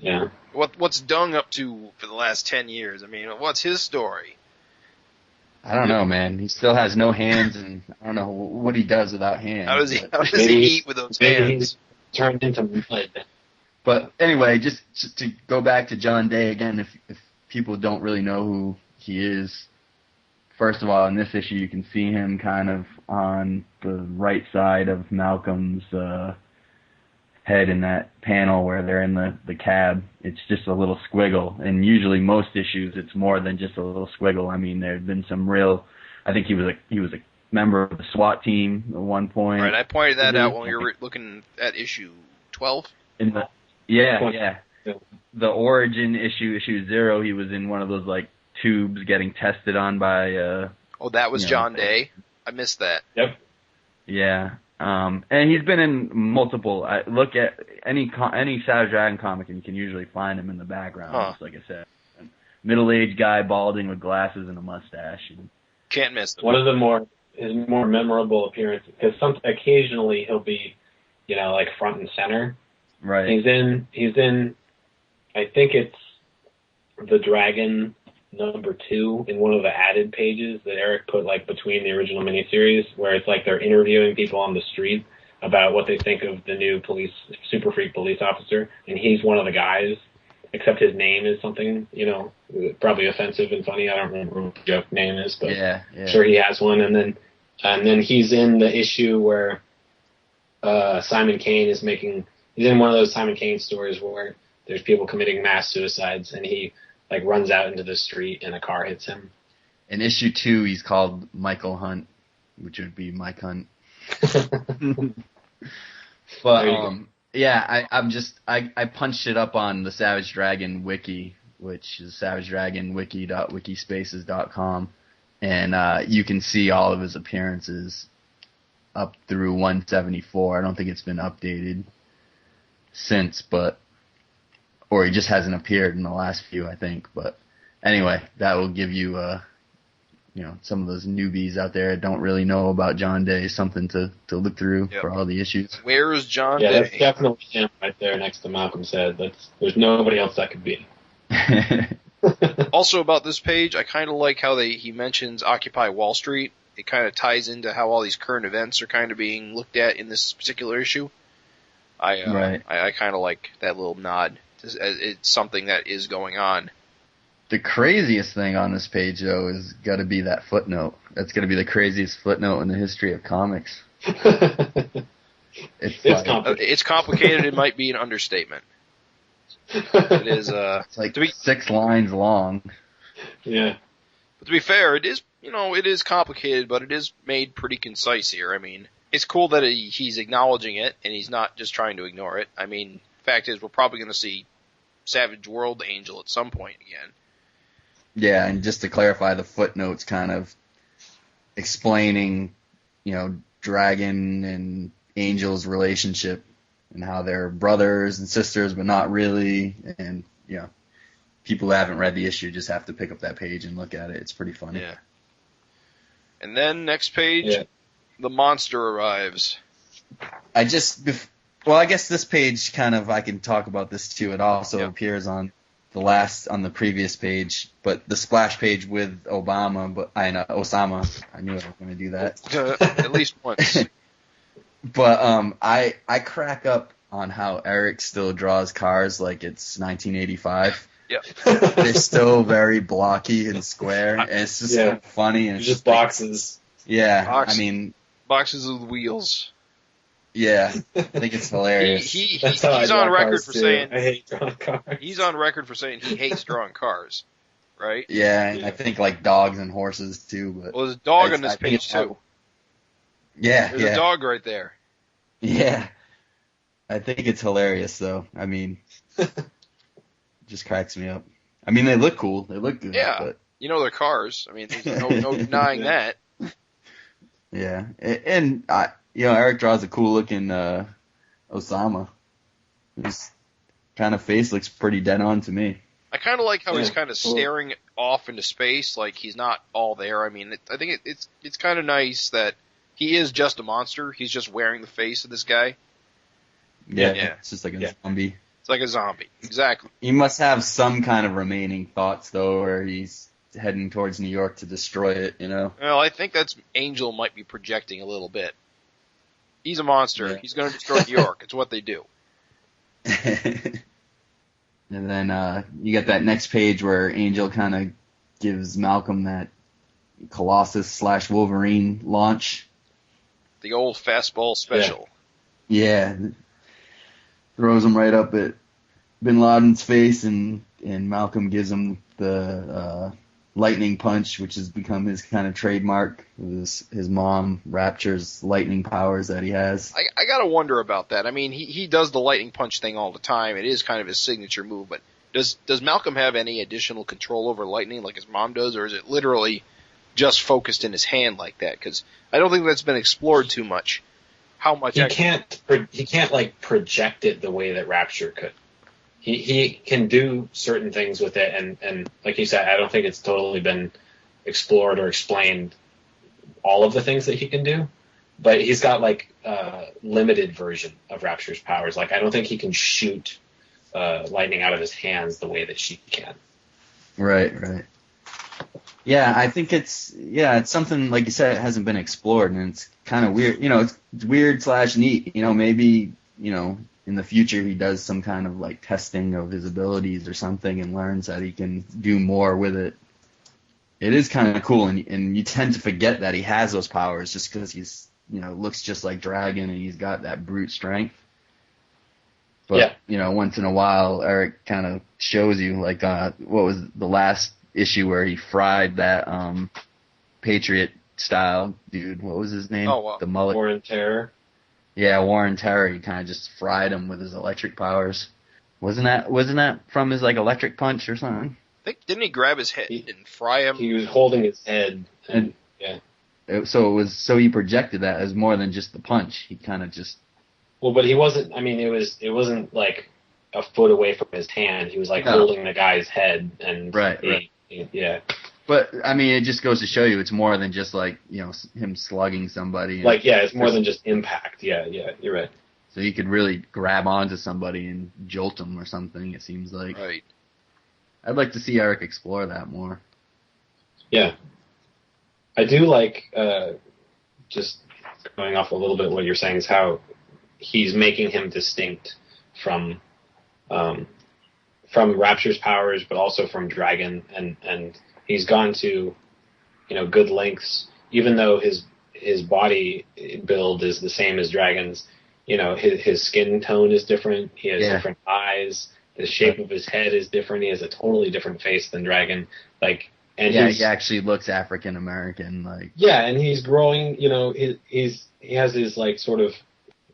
Yeah. What's Dung up to for the last 10 years? I mean, what's his story? I don't know, man. He still has no hands, and I don't know what he does without hands. How does he eat with those hands? He's turned into mud. But anyway, just to go back to John Day again, if people don't really know who he is, first of all, in this issue, you can see him kind of on the right side of Malcolm's head in that panel where they're in the cab. It's just a little squiggle, and usually most issues it's more than just a little squiggle. I mean, there have been some real. I think he was a member of the SWAT team at one point. Right, I pointed that out when we were looking at issue 12. The origin issue 0, he was in one of those tubes getting tested on by. That was John Day. I missed that. Yep. Yeah. And he's been in multiple. Look at any Savage Dragon comic, and you can usually find him in the background. Just like I said, middle-aged guy, balding with glasses and a mustache. Can't miss him. One of his more memorable appearances, because occasionally he'll be, front and center. Right. He's in. I think it's the Dragon #2 in one of the added pages that Eric put between the original miniseries, where it's they're interviewing people on the street about what they think of the new Super Freak police officer, and he's one of the guys, except his name is something, probably offensive and funny. I don't remember what the joke name is, but I'm sure he has one. And then he's in the issue where Simon Kane is he's in one of those Simon Kane stories where there's people committing mass suicides, and he runs out into the street and a car hits him. In issue 2, he's called Michael Hunt, which would be Mike Hunt. But I punched it up on the Savage Dragon wiki, which is savagedragonwiki.wikispaces.com, and you can see all of his appearances up through 174. I don't think it's been updated since, or he just hasn't appeared in the last few, I think. But anyway, that will give you, some of those newbies out there that don't really know about John Day, something to look through for all the issues. Where is John Day? Yeah, that's definitely him right there next to Malcolm's head. There's nobody else that could be. Also about this page, I kind of like how he mentions Occupy Wall Street. It kind of ties into how all these current events are kind of being looked at in this particular issue. I kind of like that little nod. It's something that is going on. The craziest thing on this page, though, is got to be that footnote. That's going to be the craziest footnote in the history of comics. It's complicated. It might be an understatement. It is. It's 6 lines long. Yeah. But to be fair, it is. It is complicated, but it is made pretty concise here. I mean, it's cool that he's acknowledging it and he's not just trying to ignore it. I mean, fact is, we're probably going to see Savage World Angel at some point again. Yeah, and just to clarify, the footnotes kind of explaining, Dragon and Angel's relationship and how they're brothers and sisters, but not really. And, people who haven't read the issue just have to pick up that page and look at it. It's pretty funny. Yeah. And then next page, the monster arrives. I guess this page I can talk about this too. It also appears on the previous page, but the splash page with Osama. I knew I was going to do that. At least once. But I crack up on how Eric still draws cars like it's 1985. Yep. They're still very blocky and square. And it's just funny. And just boxes. Yeah, boxes with wheels. Yeah, I think it's hilarious. He's on record for saying I hate drawing cars. He's on record for saying he hates drawing cars, right? Yeah, and I think like dogs and horses too. But there's a dog on this page too. Yeah, there's a dog right there. Yeah, I think it's hilarious though. Just cracks me up. They look cool. They look good. Yeah, but... they're cars. There's no denying that. Yeah, and Eric draws a cool looking Osama. His kind of face looks pretty dead on to me. I kind of like how he's kind of staring off into space, like he's not all there. I think it's kind of nice that he is just a monster. He's just wearing the face of this guy. Yeah. It's just like a zombie. It's like a zombie, exactly. He must have some kind of remaining thoughts though, where he's heading towards New York to destroy it. Well, I think that's Angel might be projecting a little bit. He's a monster. Yeah. He's going to destroy New York. It's what they do. And then you get that next page where Angel kind of gives Malcolm that Colossus/Wolverine launch. The old fastball special. Yeah. Throws him right up at Bin Laden's face, and Malcolm gives him the lightning punch, which has become his kind of trademark. His mom Rapture's lightning powers that he has. I gotta wonder about that. He does the lightning punch thing all the time. It is kind of his signature move, but does Malcolm have any additional control over lightning like his mom does, or is it literally just focused in his hand like that? Because I don't think that's been explored too much. How much he can't like project it the way that Rapture could. He can do certain things with it, and like you said, I don't think it's totally been explored or explained all of the things that he can do, but he's got like a limited version of Rapture's powers. Like I don't think he can shoot lightning out of his hands the way that she can. Right. Yeah, I think it's something, like you said, it hasn't been explored, and it's kind of weird. It's weird / neat. Maybe, in the future he does some kind of like testing of his abilities or something and learns that he can do more with it. It is kind of cool, and you tend to forget that he has those powers just because he's, looks just like Dragon and he's got that brute strength. But, once in a while, Eric kind of shows you, like, what was the last issue where he fried that Patriot style dude. What was his name? Oh, wow. The mullet. Warren Terror. Yeah, Warren Terror. He kind of just fried him with his electric powers. Wasn't that from his like electric punch or something? I think didn't he grab his head and fry him? He was holding his head, and So he projected that as more than just the punch. He kind of just. Well, but he wasn't. It wasn't like a foot away from his hand. He was like holding the guy's head, and right. Yeah. But it just goes to show you it's more than just like him slugging somebody. Like it's more than just impact. Yeah, you're right. So you could really grab onto somebody and jolt them or something. It seems like. Right. I'd like to see Eric explore that more. Yeah. I do like just going off a little bit what you're saying is how he's making him distinct from Rapture's powers, but also from Dragon, and he's gone to good lengths, even though his body build is the same as Dragon's. His skin tone is different. He has different eyes. The shape of his head is different. He has a totally different face than Dragon. He actually looks African American. And he's growing. He has his like sort of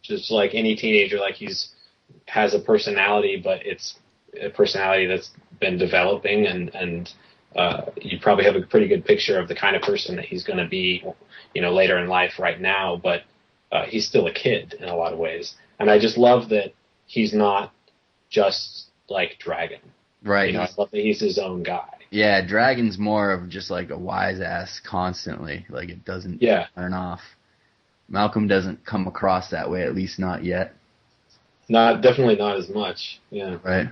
just like any teenager. Like has a personality, but it's a personality that's been developing, and you probably have a pretty good picture of the kind of person that he's going to be, later in life right now, but he's still a kid in a lot of ways. And I just love that he's not just like Dragon. Right. I love that he's his own guy. Yeah, Dragon's more of just like a wise ass constantly. Like it doesn't turn off. Malcolm doesn't come across that way, at least not yet. Definitely not as much. Yeah. Right.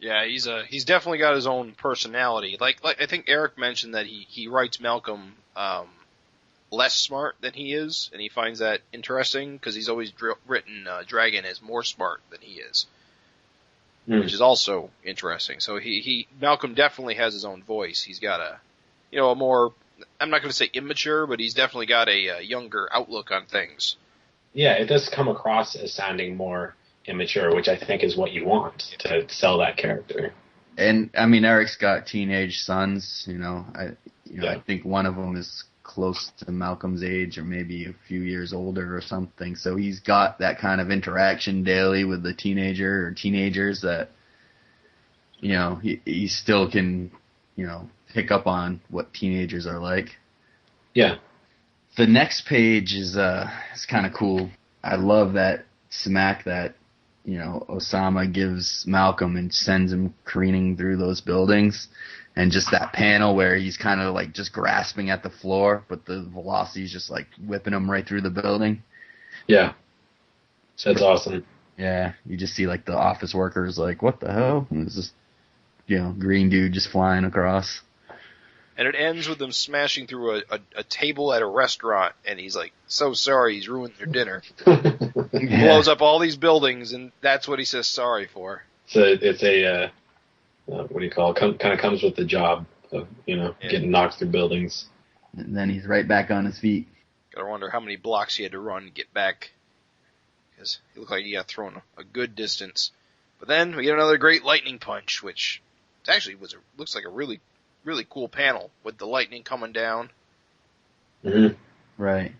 Yeah, he's definitely got his own personality. Like I think Eric mentioned that he writes Malcolm less smart than he is, and he finds that interesting because he's always written Dragon as more smart than he is, which is also interesting. So Malcolm definitely has his own voice. He's got a more, I'm not going to say immature, but he's definitely got a younger outlook on things. Yeah, it does come across as sounding more immature, which I think is what you want to sell that character. And I mean, Eric's got teenage sons. I think one of them is close to Malcolm's age, or maybe a few years older or something. So he's got that kind of interaction daily with the teenager or teenagers that he still can pick up on what teenagers are like. Yeah. The next page is kind of cool. I love that smack that Osama gives Malcolm and sends him careening through those buildings, and just that panel where he's kind of like just grasping at the floor, but the velocity is just like whipping him right through the building. Yeah, that's awesome. Yeah, you just see like the office workers like, what the hell? And it's just green dude just flying across. And it ends with them smashing through a table at a restaurant, and he's like, so sorry, he's ruined their dinner. Blows up all these buildings, and that's what he says sorry for. So it's a, what do you call it? Kind of comes with the job of, getting knocked through buildings. And then he's right back on his feet. Gotta wonder how many blocks he had to run to get back, because he looked like he got thrown a good distance. But then we get another great lightning punch, which actually looks like a really cool panel with the lightning coming down. Mm-hmm. Right.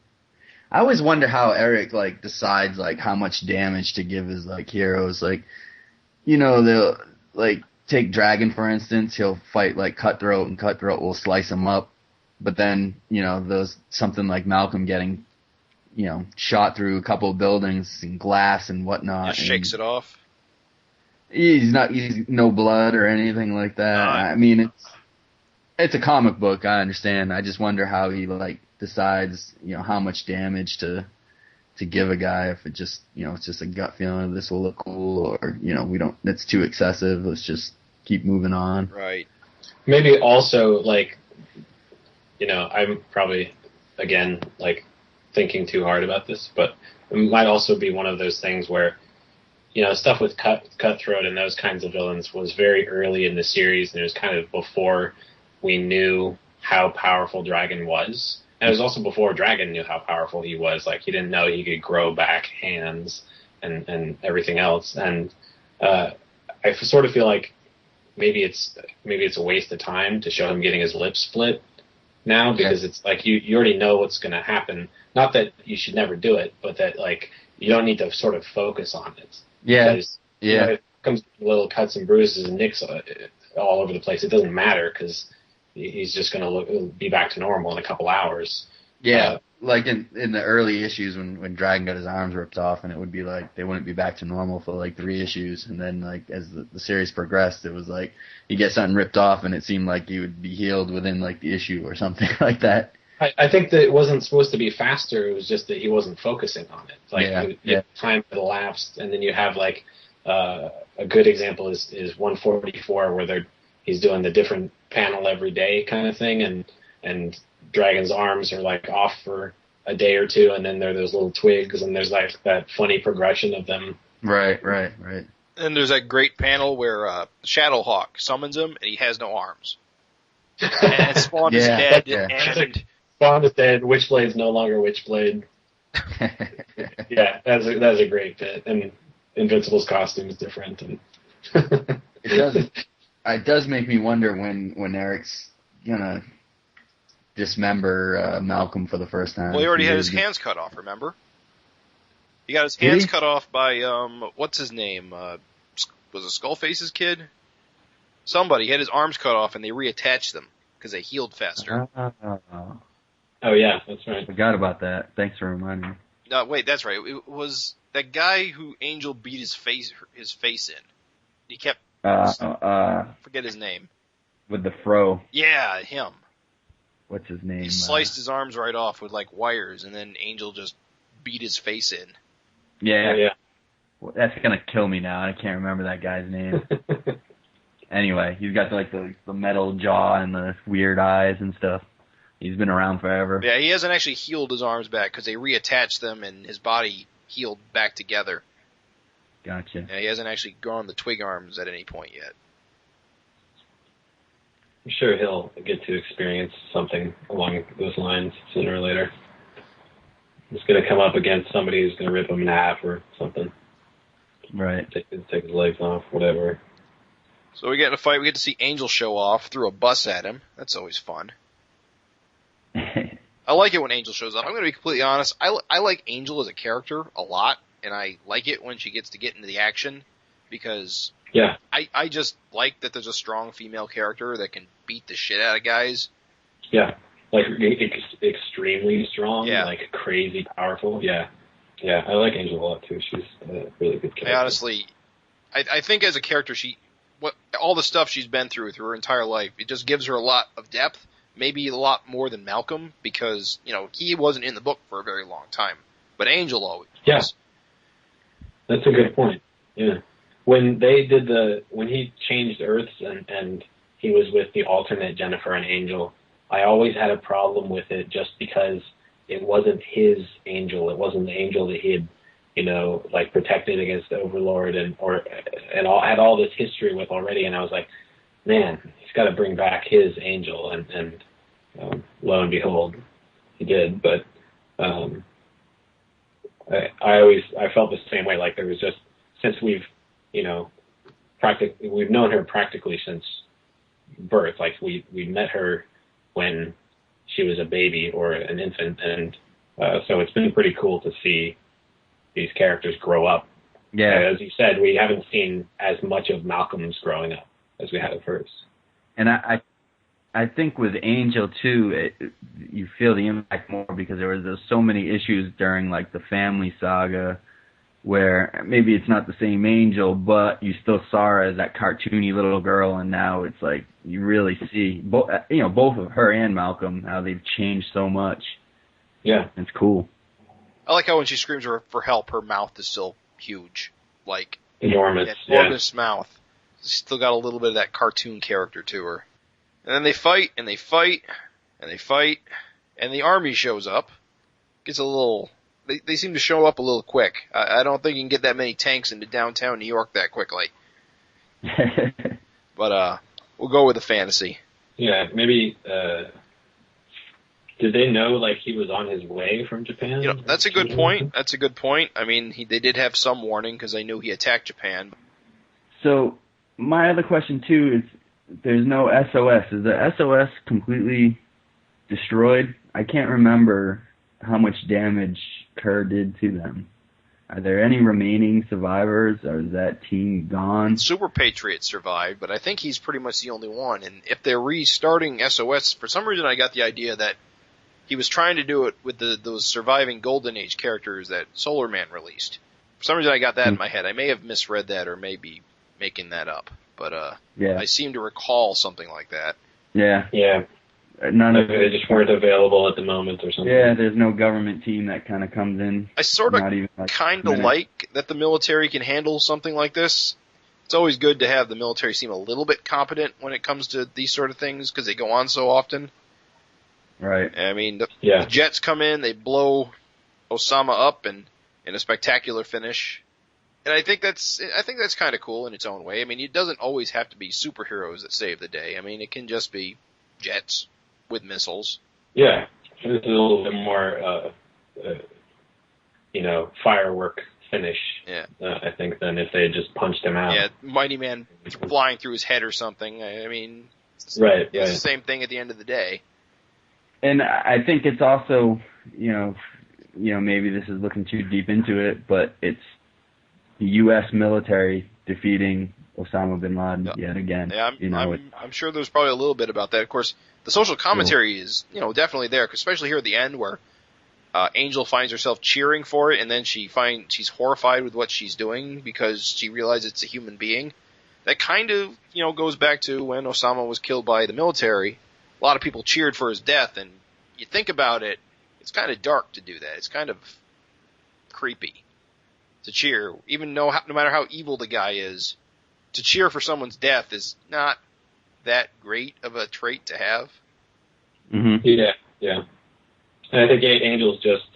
I always wonder how Eric decides how much damage to give his heroes. They'll take Dragon for instance. He'll fight Cutthroat, and Cutthroat will slice him up. But then those something like Malcolm getting shot through a couple of buildings and glass and whatnot. Just shakes it off. He's no blood or anything like that. I mean, it's a comic book, I understand. I just wonder how he decides, how much damage to give a guy, if it just, it's just a gut feeling this will look cool, or, it's too excessive, let's just keep moving on. Right. Maybe also, I'm probably, again, thinking too hard about this, but it might also be one of those things where, stuff with Cutthroat and those kinds of villains was very early in the series, and it was kind of before we knew how powerful Dragon was. And it was also before Dragon knew how powerful he was. He didn't know he could grow back hands and everything else. And I sort of feel like maybe it's a waste of time to show him getting his lip split now, because it's you already know what's going to happen. Not that you should never do it, but that you don't need to sort of focus on it. Yeah. Because, it comes little cuts and bruises and nicks all over the place. It doesn't matter because he's just going to be back to normal in a couple hours. Yeah, in the early issues when Dragon got his arms ripped off, and it would be they wouldn't be back to normal for 3 issues, and then as the series progressed, it was you get something ripped off, and it seemed like he would be healed within the issue or something like that. I think that it wasn't supposed to be faster. It was just that he wasn't focusing on it. Time had elapsed, and then you have a good example is 144 where he's doing the different panel every day kind of thing, and Dragon's arms are off for a day or two, and then there are those little twigs, and there's that funny progression of them. Right. And there's that great panel where Shadowhawk summons him, and he has no arms. And Spawn is dead, and Spawn is dead. Witchblade's no longer Witchblade. Yeah, that's a great bit, and Invincible's costume is different. And it does make me wonder when Eric's gonna dismember Malcolm for the first time. Well, he already had his hands cut off, remember? He got his hands cut off by, what's his name? Was it Skullface's kid? Somebody had his arms cut off and they reattached them because they healed faster. Oh yeah, that's right. Forgot about that. Thanks for reminding me. No, wait, that's right. It was that guy who Angel beat his face in. He kept forget his name. With the fro. Yeah, him. What's his name? He sliced his arms right off with like wires, and then Angel just beat his face in. Yeah. Yeah. Well, that's gonna kill me now. I can't remember that guy's name. Anyway, he's got like the metal jaw and the weird eyes and stuff. He's been around forever. Yeah, he hasn't actually healed his arms back because they reattached them and his body healed back together. Gotcha. Yeah, he hasn't actually grown the twig arms at any point yet. I'm sure he'll get to experience something along those lines sooner or later. He's going to come up against somebody who's going to rip him in half or something. Right. Take his legs off, whatever. So we get in a fight. We get to see Angel show off, throw a bus at him. That's always fun. I like it when Angel shows up. I'm going to be completely honest. I like Angel as a character a lot, and I like it when she gets to get into the action because yeah, I just like that there's a strong female character that can beat the shit out of guys. Yeah, like extremely strong, yeah. Like crazy powerful. Yeah, yeah, I like Angel a lot too. She's a really good character. Honestly, I think as a character, all the stuff she's been through her entire life, it just gives her a lot of depth. Maybe a lot more than Malcolm because, he wasn't in the book for a very long time. But Angel always was. Yeah. That's a good point. Yeah. When he changed Earths and he was with the alternate Jennifer and Angel, I always had a problem with it just because it wasn't his Angel. It wasn't the Angel that he had, protected against the Overlord and had all this history with already. And I was like, man, he's got to bring back his Angel, and lo and behold, he did. But I felt the same way. Like there was just since we've known her practically since birth. Like we met her when she was a baby or an infant, and so it's been pretty cool to see these characters grow up. Yeah, as you said, we haven't seen as much of Malcolm's growing up as we had of hers. And I think with Angel too, you feel the impact more because there was so many issues during like the family saga, where maybe it's not the same Angel, but you still saw her as that cartoony little girl, and now it's like you really see both of her and Malcolm, how they've changed so much. Yeah, it's cool. I like how when she screams for help, her mouth is still huge, like enormous mouth. She's still got a little bit of that cartoon character to her. And then they fight, and they fight, and they fight, and the army shows up. Gets a little. They seem to show up a little quick. I don't think you can get that many tanks into downtown New York that quickly. But we'll go with the fantasy. Yeah, maybe. Did they know like he was on his way from Japan? That's a good point. That's a good point. I mean, they did have some warning because they knew he attacked Japan. So my other question too is, there's no SOS. Is the SOS completely destroyed? I can't remember how much damage Kerr did to them. Are there any remaining survivors, or is that team gone? Super Patriot survived, but I think he's pretty much the only one. And if they're restarting SOS, for some reason I got the idea that he was trying to do it with those surviving Golden Age characters that Solar Man released. For some reason I got that in my head. I may have misread that or maybe making that up. But yeah. I seem to recall something like that. Yeah. Yeah. None of they just weren't available at the moment or something. Yeah, there's no government team that kind of comes in. I sort of kind of like that the military can handle something like this. It's always good to have the military seem a little bit competent when it comes to these sort of things because they go on so often. Right. I mean, the jets come in, they blow Osama up in a spectacular finish. And I think that's kind of cool in its own way. I mean, it doesn't always have to be superheroes that save the day. I mean, it can just be jets with missiles. Yeah, it's a little bit more, firework finish. Yeah, I think than if they had just punched him out. Yeah, Mighty Man flying through his head or something. I mean, it's the same thing at the end of the day. And I think it's also, maybe this is looking too deep into it, but it's the U.S. military defeating Osama bin Laden yet again. Yeah, I'm sure there's probably a little bit about that. Of course, the social commentary is, definitely there, especially here at the end where Angel finds herself cheering for it, and then she's horrified with what she's doing because she realizes it's a human being. That kind of, goes back to when Osama was killed by the military. A lot of people cheered for his death, and you think about it, it's kind of dark to do that. It's kind of creepy to cheer, even no matter how evil the guy is. To cheer for someone's death is not that great of a trait to have. Mm-hmm. Yeah. And I think Angel's just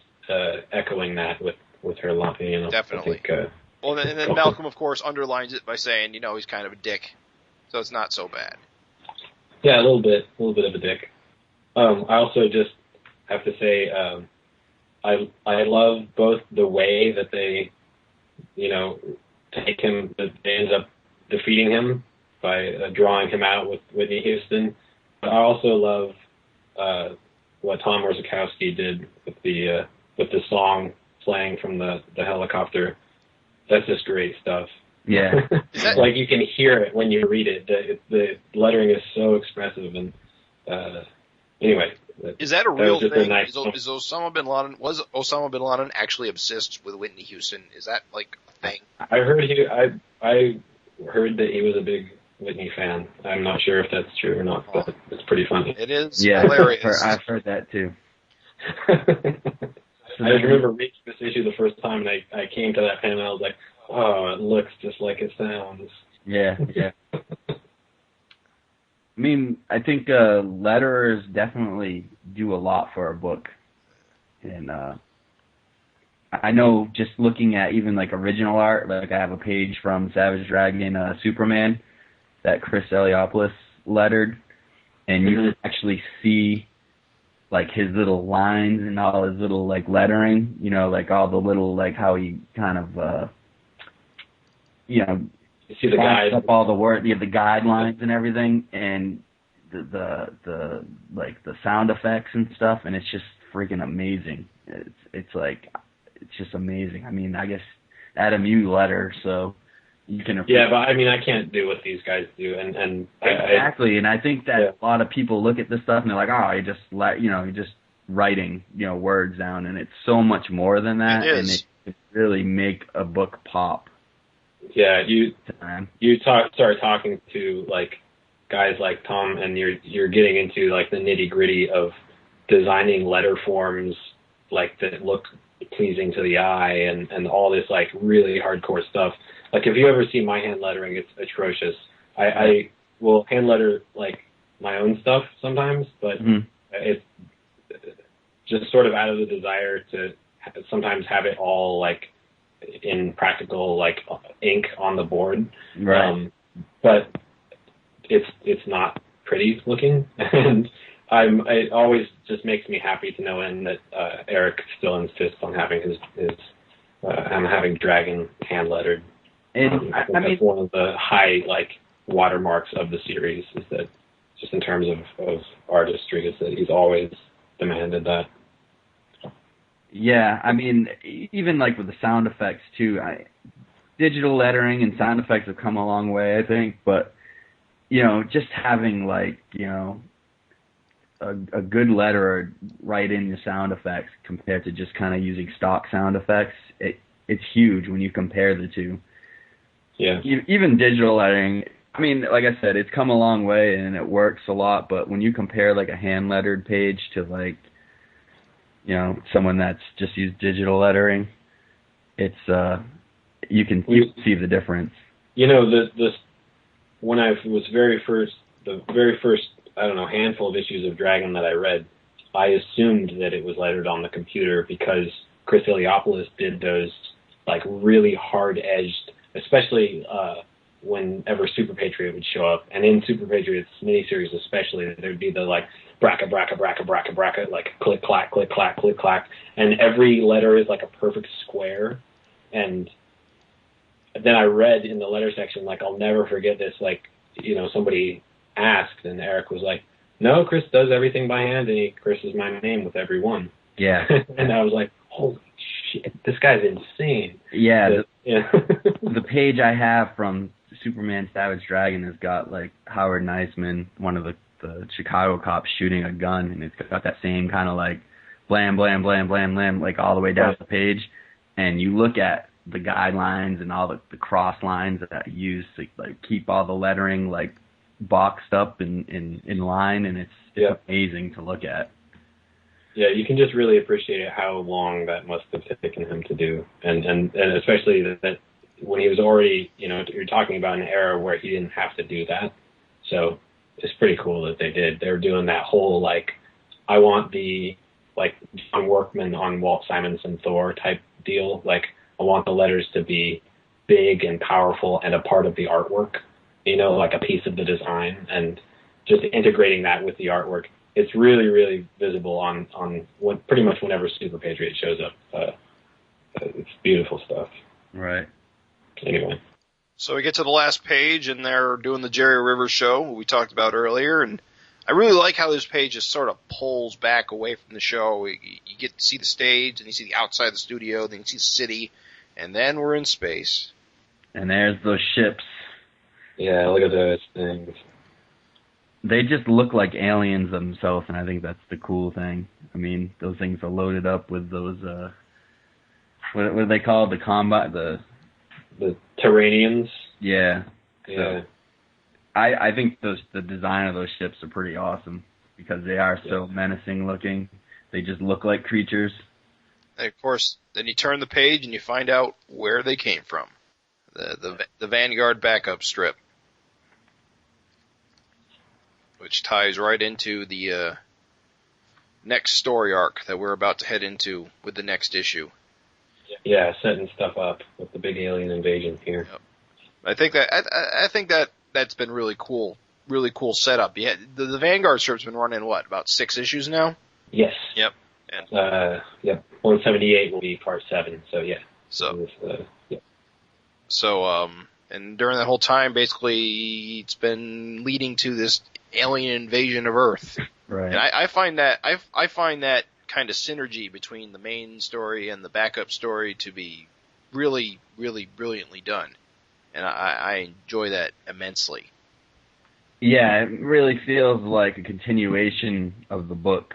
echoing that with her line. Definitely. I think, well, and then Malcolm, of course, underlines it by saying, he's kind of a dick, so it's not so bad. Yeah, a little bit of a dick. I also just have to say, I love both the way that they, take him, that they end up defeating him by drawing him out with Whitney Houston. But I also love what Tom Orzechowski did with the song playing from the helicopter. That's just great stuff. Yeah. Like you can hear it when you read it. The lettering is so expressive, and anyway. Is that a real thing? Was Osama bin Laden actually obsessed with Whitney Houston? Is that like a thing? I heard that he was a big Whitney fan. I'm not sure if that's true or not, but it's pretty funny. It is hilarious. I've heard that too. I remember reading this issue the first time, and I came to that panel, and I was like, oh, it looks just like it sounds. Yeah. I mean, I think letterers definitely do a lot for a book. And I know just looking at even like original art, like I have a page from Savage Dragon Superman that Chris Eliopoulos lettered, and you can actually see like his little lines and all his little like lettering, like all the little like how he kind of you see the guide up all the word, the guidelines and everything, and the like the sound effects and stuff, and it's just freaking amazing. It's just amazing. I mean, I guess Adam, you letter, so you can. Yeah, but I mean, I can't do what these guys do, and exactly. And I think that a lot of people look at this stuff and they're like, oh, you're just writing words down, and it's so much more than that, and it can really make a book pop. Yeah, you start talking to like guys like Tom, and you're getting into like the nitty gritty of designing letter forms like that look pleasing to the eye, and all this like really hardcore stuff. Like if you ever see my hand lettering, it's atrocious. I will hand letter like my own stuff sometimes, but it's just sort of out of the desire to sometimes have it all like in practical like ink on the board, right? But it's not pretty looking, and it always just makes me happy to know that Eric still insists on having having Dragon hand lettered. And I think that's one of the high like watermarks of the series, is that just in terms of artistry, is that he's always demanded that. Yeah, I mean, even like with the sound effects too, digital lettering and sound effects have come a long way, I think. But just having like a good letterer write in your sound effects compared to just kind of using stock sound effects, it's huge when you compare the two. Yeah. Even digital lettering, I mean, like I said, it's come a long way and it works a lot. But when you compare like a hand lettered page to like someone that's just used digital lettering, it's you can see the difference. When I was the very first I don't know handful of issues of Dragon that I read, I assumed that it was lettered on the computer because Chris Eliopoulos did those like really hard edged, especially whenever Super Patriot would show up, and in Super Patriot's miniseries especially, there'd be the like bracket, like click clack, click clack, click clack, and every letter is like a perfect square. And then I read in the letter section, like, I'll never forget this, like, somebody asked, and Eric was like, no, Chris does everything by hand, and he curses my name with every one. Yeah. And I was like, holy shit, this guy's insane. Yeah. The page I have from Superman Savage Dragon has got like Howard Neisman, one of the Chicago cops, shooting a gun, and it's got that same kind of like blam, blam, blam, blam, blam, like all the way down the page. And you look at the guidelines and all the cross lines that I use to like keep all the lettering like boxed up in line, and it's amazing to look at. Yeah, you can just really appreciate how long that must have taken him to do, and especially that when he was already, you're talking about an era where he didn't have to do that. So it's pretty cool that they did. They're doing that whole like, I want the like John Workman on Walt Simonson Thor type deal. Like, I want the letters to be big and powerful and a part of the artwork, like a piece of the design, and just integrating that with the artwork. It's really, really visible on pretty much whenever Super Patriot shows up. It's beautiful stuff. Right. Anyway. So we get to the last page, and they're doing the Jerry Rivers show we talked about earlier, and I really like how this page just sort of pulls back away from the show. You get to see the stage, and you see the outside of the studio, then you see the city, and then we're in space. And there's those ships. Yeah, look at those things. They just look like aliens themselves, and I think that's the cool thing. I mean, those things are loaded up with those, what are they called? The combat, the Terranians? Yeah. Yeah. So, I think the design of those ships are pretty awesome because they are so menacing looking. They just look like creatures. And of course, then you turn the page and you find out where they came from. The Vanguard backup strip, which ties right into the next story arc that we're about to head into with the next issue. Yeah, setting stuff up with the big alien invasion here. Yep. I think that's been really cool setup. Yeah, the Vanguard strip's been running about 6 issues now. Yes. Yep. And 178 will be part 7. So yeah. So and during that whole time, basically, it's been leading to this alien invasion of Earth. Right. And I find that kind of synergy between the main story and the backup story to be really, really brilliantly done. And I enjoy that immensely. Yeah, it really feels like a continuation of the book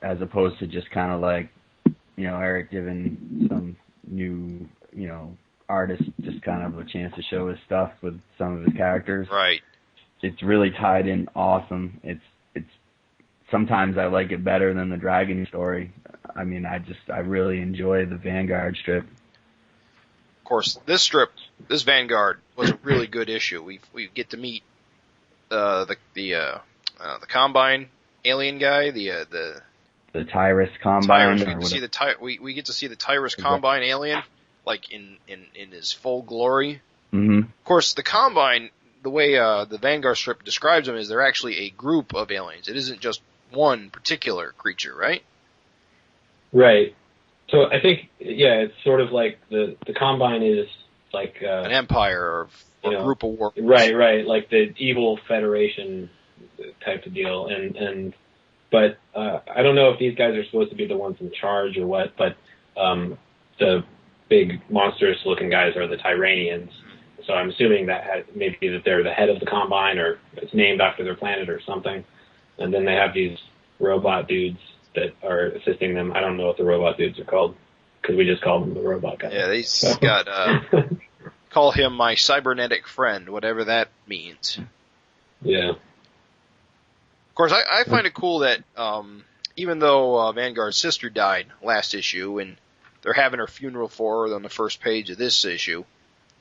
as opposed to just kind of like, Eric giving some new, artist just kind of a chance to show his stuff with some of his characters. Right. It's really tied in awesome. It's sometimes I like it better than the Dragon story. I mean, I really enjoy the Vanguard strip. Of course, this Vanguard was a really good issue. We get to meet the Combine alien guy, the Tyrus Combine. We get to see the Tyrus Combine alien, like in his full glory. Mm-hmm. Of course, the Combine, the way the Vanguard strip describes them, is they're actually a group of aliens. It isn't just one particular creature, right? Right. So I think, it's sort of like the Combine is like an empire or a group of workers. Right, like the evil Federation type of deal, but I don't know if these guys are supposed to be the ones in charge or what, but the big monstrous looking guys are the Tyranians. So I'm assuming that maybe that they're the head of the Combine, or it's named after their planet or something. And then they have these robot dudes that are assisting them. I don't know what the robot dudes are called, because we just call them the robot guys. Yeah, he's got, call him my cybernetic friend, whatever that means. Yeah. Of course, I find it cool that even though Vanguard's sister died last issue, and they're having her funeral for her on the first page of this issue,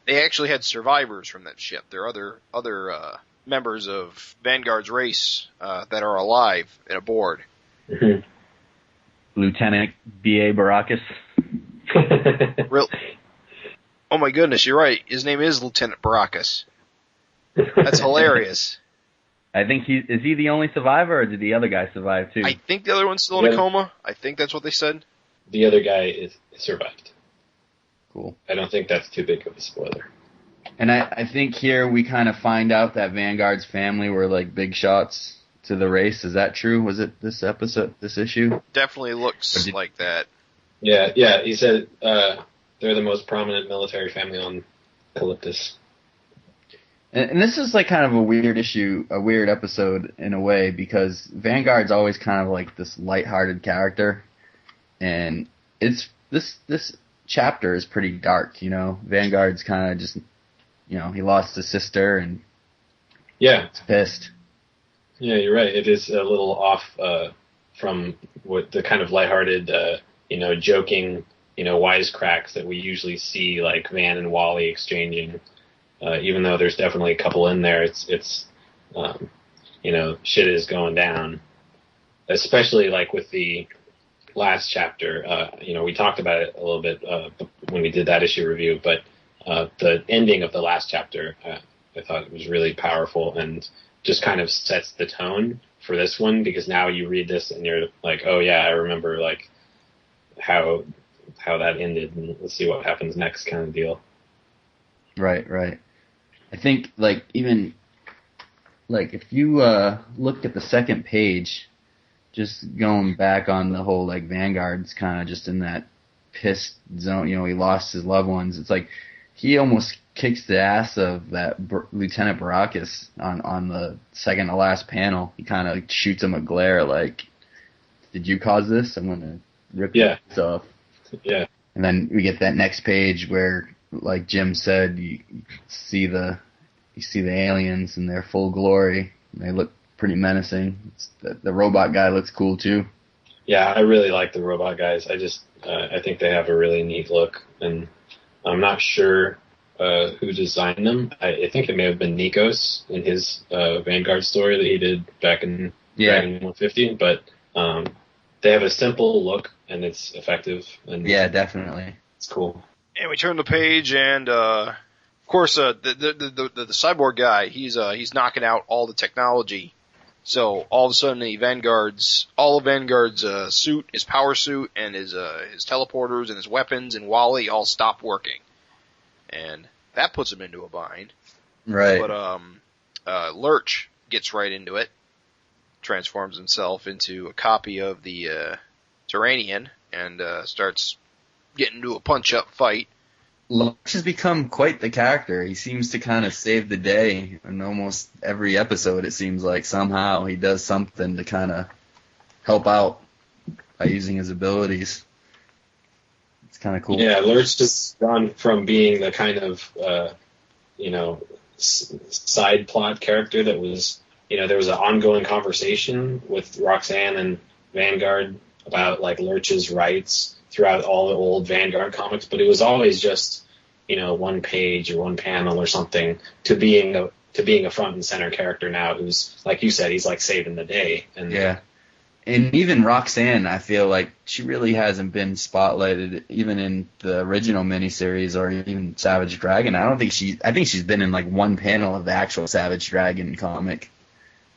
they actually had survivors from that ship. There are other members of Vanguard's race that are alive and aboard. Mm-hmm. Lieutenant B.A. Baracus. Real? Oh my goodness, you're right. His name is Lieutenant Baracus. That's hilarious. I think is he the only survivor, or did the other guy survive too? I think the other one's still in a coma. I think that's what they said. The other guy survived. Cool. I don't think that's too big of a spoiler. And I think here we kind of find out that Vanguard's family were like big shots to the race. Is that true? Was it this issue? Definitely looks like that. Yeah. He said they're the most prominent military family on Calyptus. And this is like kind of a weird issue, a weird episode in a way, because Vanguard's always kind of like this lighthearted character, and this chapter is pretty dark, you know. Vanguard's kind of just, you know, he lost his sister and he's pissed. Yeah, you're right. It is a little off from what the kind of lighthearted, joking, wisecracks that we usually see, like Van and Wally exchanging. Even though there's definitely a couple in there, it's shit is going down. Especially like with the last chapter, we talked about it a little bit when we did that issue review, but the ending of the last chapter, I thought it was really powerful and just kind of sets the tone for this one, because now you read this and you're like, oh yeah, I remember like how that ended, and let's see what happens next kind of deal. Right. I think, like, even, like, if you look at the second page, just going back on the whole, like, Vanguard's kind of just in that pissed zone, he lost his loved ones. It's like, he almost kicks the ass of that Lieutenant Baracus on the second to last panel. He kind of shoots him a glare, like, did you cause this? I'm going to rip your face off. Yeah. And then we get that next page where, like Jim said, you see the aliens in their full glory. They look pretty menacing. The robot guy looks cool too. Yeah, I really like the robot guys. I think they have a really neat look, and I'm not sure who designed them. I think it may have been Nikos in his Vanguard story that he did back in Dragon 150, but they have a simple look and it's effective. And yeah, definitely. It's cool. And we turn the page, and of course, the cyborg guy, he's knocking out all the technology. So all of a sudden, all of Vanguard's suit, his power suit, and his teleporters and his weapons and Wally all stop working, and that puts him into a bind. Right. But Lurch gets right into it, transforms himself into a copy of the Turanian, and starts getting into a punch-up fight. Lurch has become quite the character. He seems to kind of save the day in almost every episode, it seems like. Somehow he does something to kind of help out by using his abilities. It's kind of cool. Yeah, Lurch just gone from being the kind of, side plot character that was, there was an ongoing conversation with Roxanne and Vanguard about, like, Lurch's rights throughout all the old Vanguard comics, but it was always just, one page or one panel or something, to being a front and center character now who's, like you said, he's like saving the day. And yeah. And even Roxanne, I feel like she really hasn't been spotlighted even in the original miniseries or even Savage Dragon. I think she's been in like one panel of the actual Savage Dragon comic.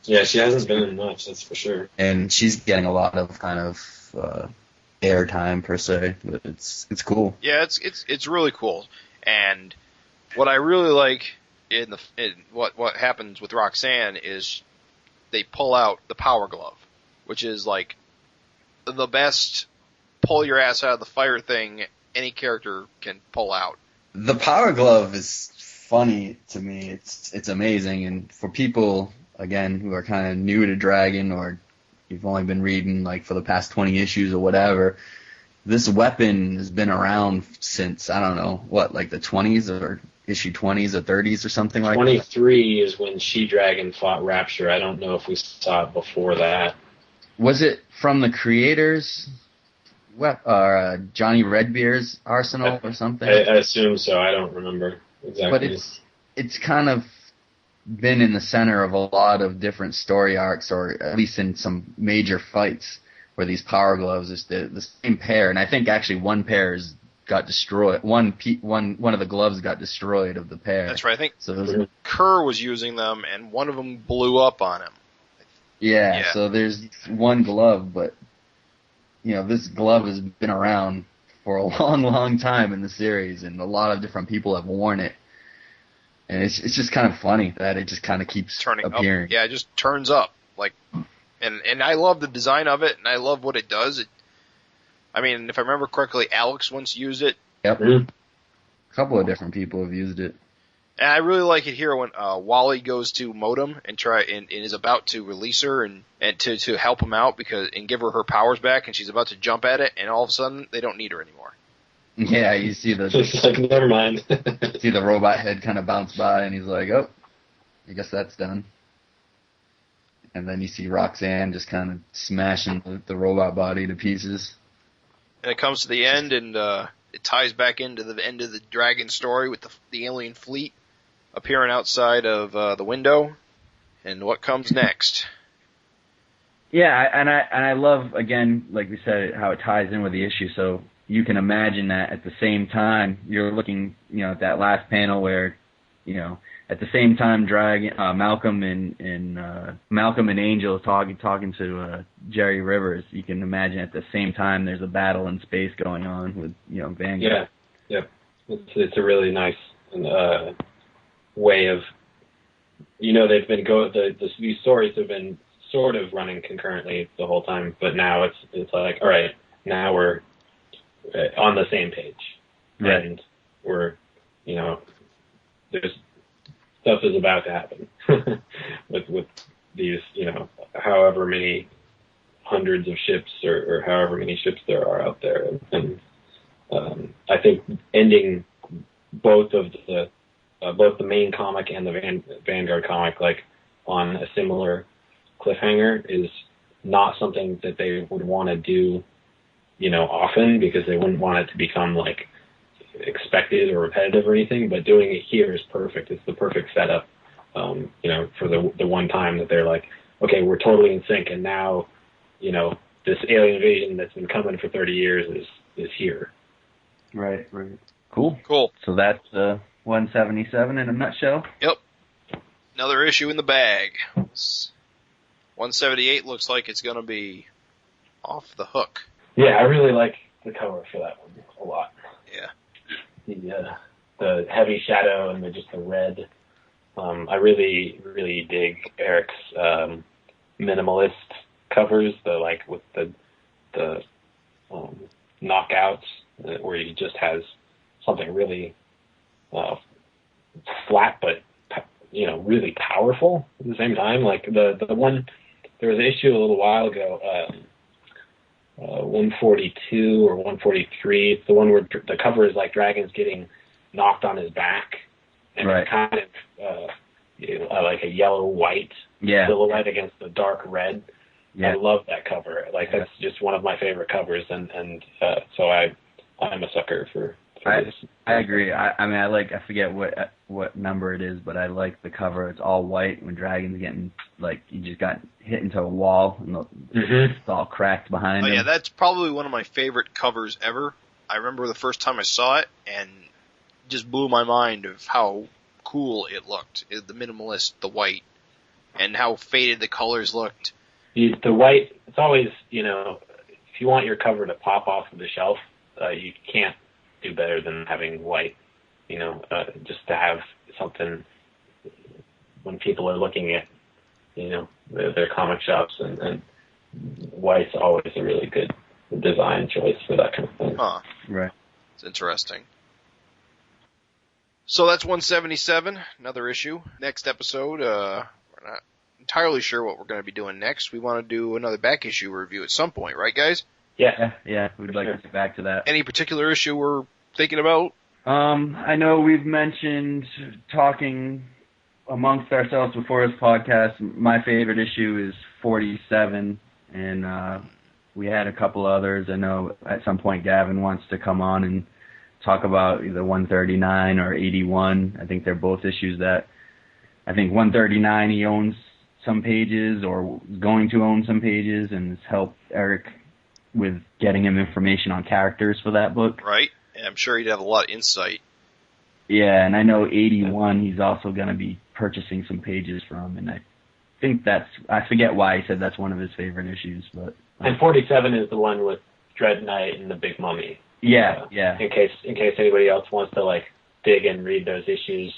Yeah, she hasn't been in much, that's for sure. And she's getting a lot of kind of airtime per se, but it's cool. Yeah, it's really cool. And what I really like in what happens with Roxanne is they pull out the Power Glove, which is like the best pull your ass out of the fire thing any character can pull out. The Power Glove is funny to me. It's amazing, and for people again who are kind of new to Dragon, or you've only been reading like for the past 20 issues or whatever, this weapon has been around since, I don't know, like the 20s or issue 20s or 30s or something like 23 that. 23 is when She-Dragon fought Rapture. I don't know if we saw it before that. Was it from the creators, Johnny Redbeard's arsenal or something? I assume so. I don't remember exactly. But it's kind of been in the center of a lot of different story arcs, or at least in some major fights where these Power Gloves is the same pair, and I think actually one pair got destroyed. One of the gloves got destroyed of the pair. That's right. I think Kerr was using them, and one of them blew up on him. Yeah. So there's one glove, but this glove has been around for a long, long time in the series, and a lot of different people have worn it. And it's just kind of funny that it just kind of keeps appearing. Up. Yeah, it just turns up. And I love the design of it, and I love what it does. If I remember correctly, Alex once used it. Yep. Mm-hmm. A couple of different people have used it. And I really like it here when Wally goes to Modem and is about to release her and to help him out and give her powers back, and she's about to jump at it, and all of a sudden they don't need her anymore. Yeah, you see It's like, never mind. see the robot head kind of bounce by, and he's like, oh, I guess that's done. And then you see Roxanne just kind of smashing the robot body to pieces. And it comes to the end, and it ties back into the end of the Dragon story with the alien fleet appearing outside of the window. And what comes next? Yeah, and I love, again, like we said, how it ties in with the issue. So you can imagine that at the same time you're looking, at that last panel where, at the same time, Malcolm and Angel talking to Jerry Rivers. You can imagine at the same time there's a battle in space going on with Vanguard. Yeah. It's a really nice way of, they've been these stories have been sort of running concurrently the whole time, but now it's like, all right, now we're on the same page, right. And we're, there's stuff is about to happen with these, however many hundreds of ships or however many ships there are out there, and I think ending both the main comic and the Vanguard comic on a similar cliffhanger is not something that they would want to do, often, because they wouldn't want it to become expected or repetitive or anything. But doing it here is perfect. It's the perfect setup, for the one time that they're like, okay, we're totally in sync, and now, this alien invasion that's been coming for 30 years is here. Right. Cool. So that's 177 in a nutshell. Yep. Another issue in the bag. 178 looks like it's going to be off the hook. Yeah, I really like the cover for that one a lot. Yeah. The heavy shadow and just the red. I really, really dig Eric's minimalist covers, with the knockouts, where he just has something really flat but really powerful at the same time. The one, there was an issue a little while ago, 142 or 143. It's the one where the cover is Dragon's getting knocked on his back, and right. It's kind of like a yellow-white silhouette against the dark red. Yeah. I love that cover. That's just one of my favorite covers, and so I'm a sucker for this. I agree. I forget what number it is, but I like the cover. It's all white when Dragon's getting, he just got hit into a wall, and it's all cracked behind him. Yeah, that's probably one of my favorite covers ever. I remember the first time I saw it, and it just blew my mind of how cool it looked. The minimalist, the white, and how faded the colors looked. The white, it's always, if you want your cover to pop off of the shelf, you can't do better than having white, just to have something when people are looking at, their comic shops, and white's always a really good design choice for that kind of thing. Huh. Right. It's interesting. So that's 177, another issue. Next episode, we're not entirely sure what we're going to be doing next. We want to do another back issue review at some point, right, guys? Yeah, we'd like to get back to that. Any particular issue we're thinking about? I know we've mentioned talking amongst ourselves before this podcast. My favorite issue is 47, and we had a couple others. I know at some point Gavin wants to come on and talk about either 139 or 81. I think they're both issues that, I think 139 he owns some pages or is going to own some pages, and has helped Eric with getting him information on characters for that book. Right. And I'm sure he'd have a lot of insight. Yeah, and I know 81 he's also going to be purchasing some pages from, and I think I forget why he said that's one of his favorite issues. But and 47 is the one with Dread Knight and the Big Mummy. Yeah. In case anybody else wants to dig and read those issues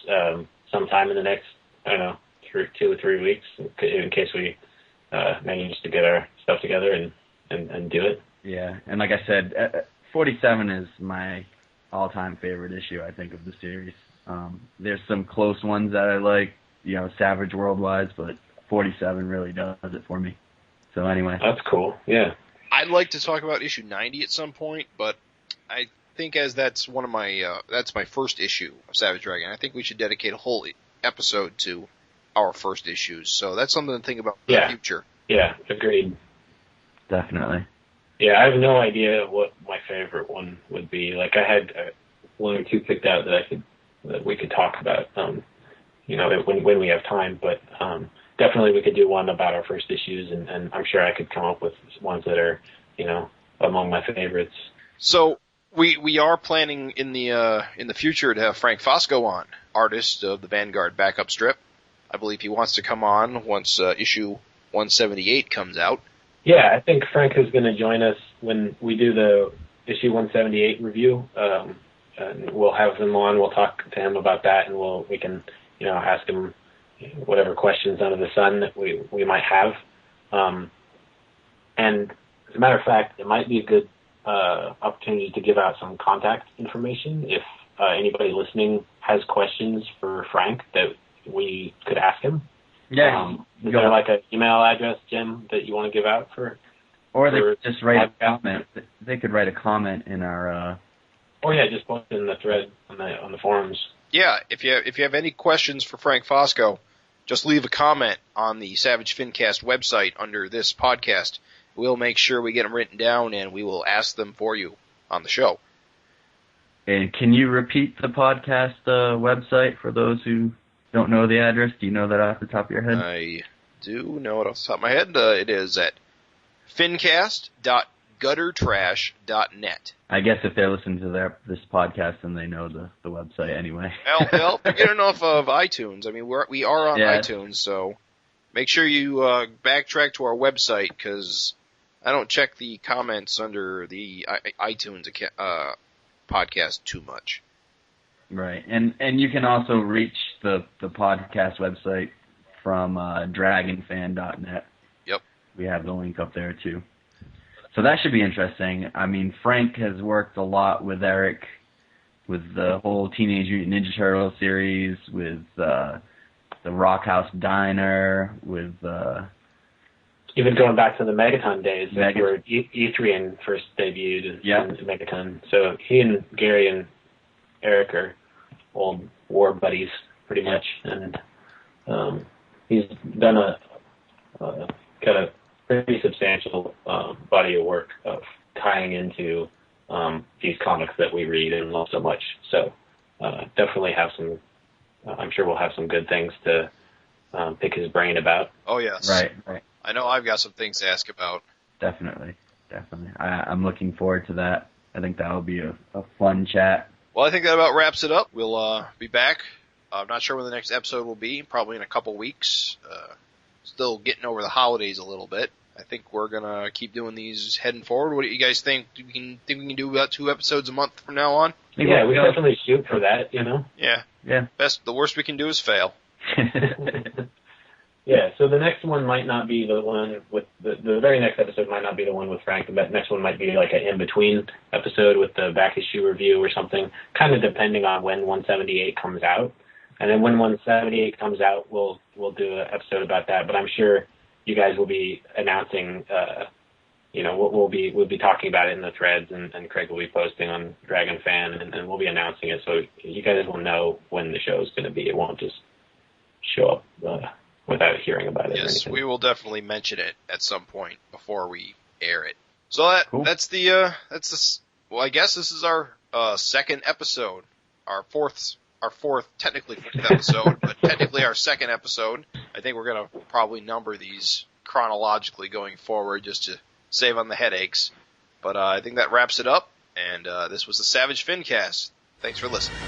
sometime in the next, 2 or 3 weeks, in case we manage to get our stuff together and do it. Yeah, and like I said, 47 is my all-time favorite issue, I think, of the series. There's some close ones that I like, Savage World-wise, but 47 really does it for me. So anyway. That's cool, yeah. I'd like to talk about issue 90 at some point, but I think as that's one of my, that's my first issue of Savage Dragon, I think we should dedicate a whole episode to our first issues. So that's something to think about for the future. Yeah, agreed. Definitely. Yeah, I have no idea what my favorite one would be. Like, I had one or two picked out that we could talk about, when we have time. But definitely we could do one about our first issues, and I'm sure I could come up with ones that are, among my favorites. So we are planning in the future to have Frank Fosco on, artist of the Vanguard backup strip. I believe he wants to come on once issue 178 comes out. Yeah, I think Frank is going to join us when we do the issue 178 review. And we'll have him on. We'll talk to him about that, and we can ask him whatever questions under the sun that we might have. And as a matter of fact, it might be a good opportunity to give out some contact information if anybody listening has questions for Frank that we could ask him. Yeah. Is there like an email address, Jim, that you want to give out for? Or they could just write a comment. They could write a comment in our. Or yeah, just post it in the thread on the forums. Yeah, if you have any questions for Frank Fosco, just leave a comment on the Savage FINcast website under this podcast. We'll make sure we get them written down, and we will ask them for you on the show. And can you repeat the podcast website for those who don't know the address? Do you know that off the top of your head? I do know it off the top of my head. It is at fincast.guttertrash.net. I guess if they're listening to this podcast, then they know the website anyway. Well, they're getting off of iTunes. I mean, we are on iTunes, so make sure you backtrack to our website, because I don't check the comments under the iTunes podcast too much. Right, and you can also reach the podcast website from dragonfan.net. Yep. We have the link up there too. So that should be interesting. I mean, Frank has worked a lot with Eric, with the whole Teenage Mutant Ninja Turtle series, with the Rockhouse Diner, with even going back to the Megaton days, that's where E3 first debuted in Megaton. So he and Gary and Eric are old war buddies, pretty much, and he's done a kind of pretty substantial body of work of tying into these comics that we read and love so much. So definitely have some. I'm sure we'll have some good things to pick his brain about. Oh yes, right. I know I've got some things to ask about. Definitely. I'm looking forward to that. I think that'll be a fun chat. Well, I think that about wraps it up. We'll be back. I'm not sure when the next episode will be. Probably in a couple weeks. Still getting over the holidays a little bit. I think we're gonna keep doing these heading forward. What do you guys think? We can do about 2 episodes a month from now on? Yeah, we definitely shoot for that. Yeah. The worst we can do is fail. Yeah. So the next one might not be the one with the very next episode might not be the one with Frank. The next one might be like an in-between episode with the back issue review or something, kind of depending on when 178 comes out. And then when 178 comes out, we'll do an episode about that. But I'm sure you guys will be announcing, we'll be talking about it in the threads, and Craig will be posting on Dragon Fan, and we'll be announcing it. So you guys will know when the show is going to be. It won't just show up without hearing about it. Yes, we will definitely mention it at some point before we air it. So that's I guess this is our second episode, our fourth technically fifth episode, but technically our second episode. I think we're going to probably number these chronologically going forward just to save on the headaches. But I think that wraps it up, and this was the Savage FINcast. Thanks for listening.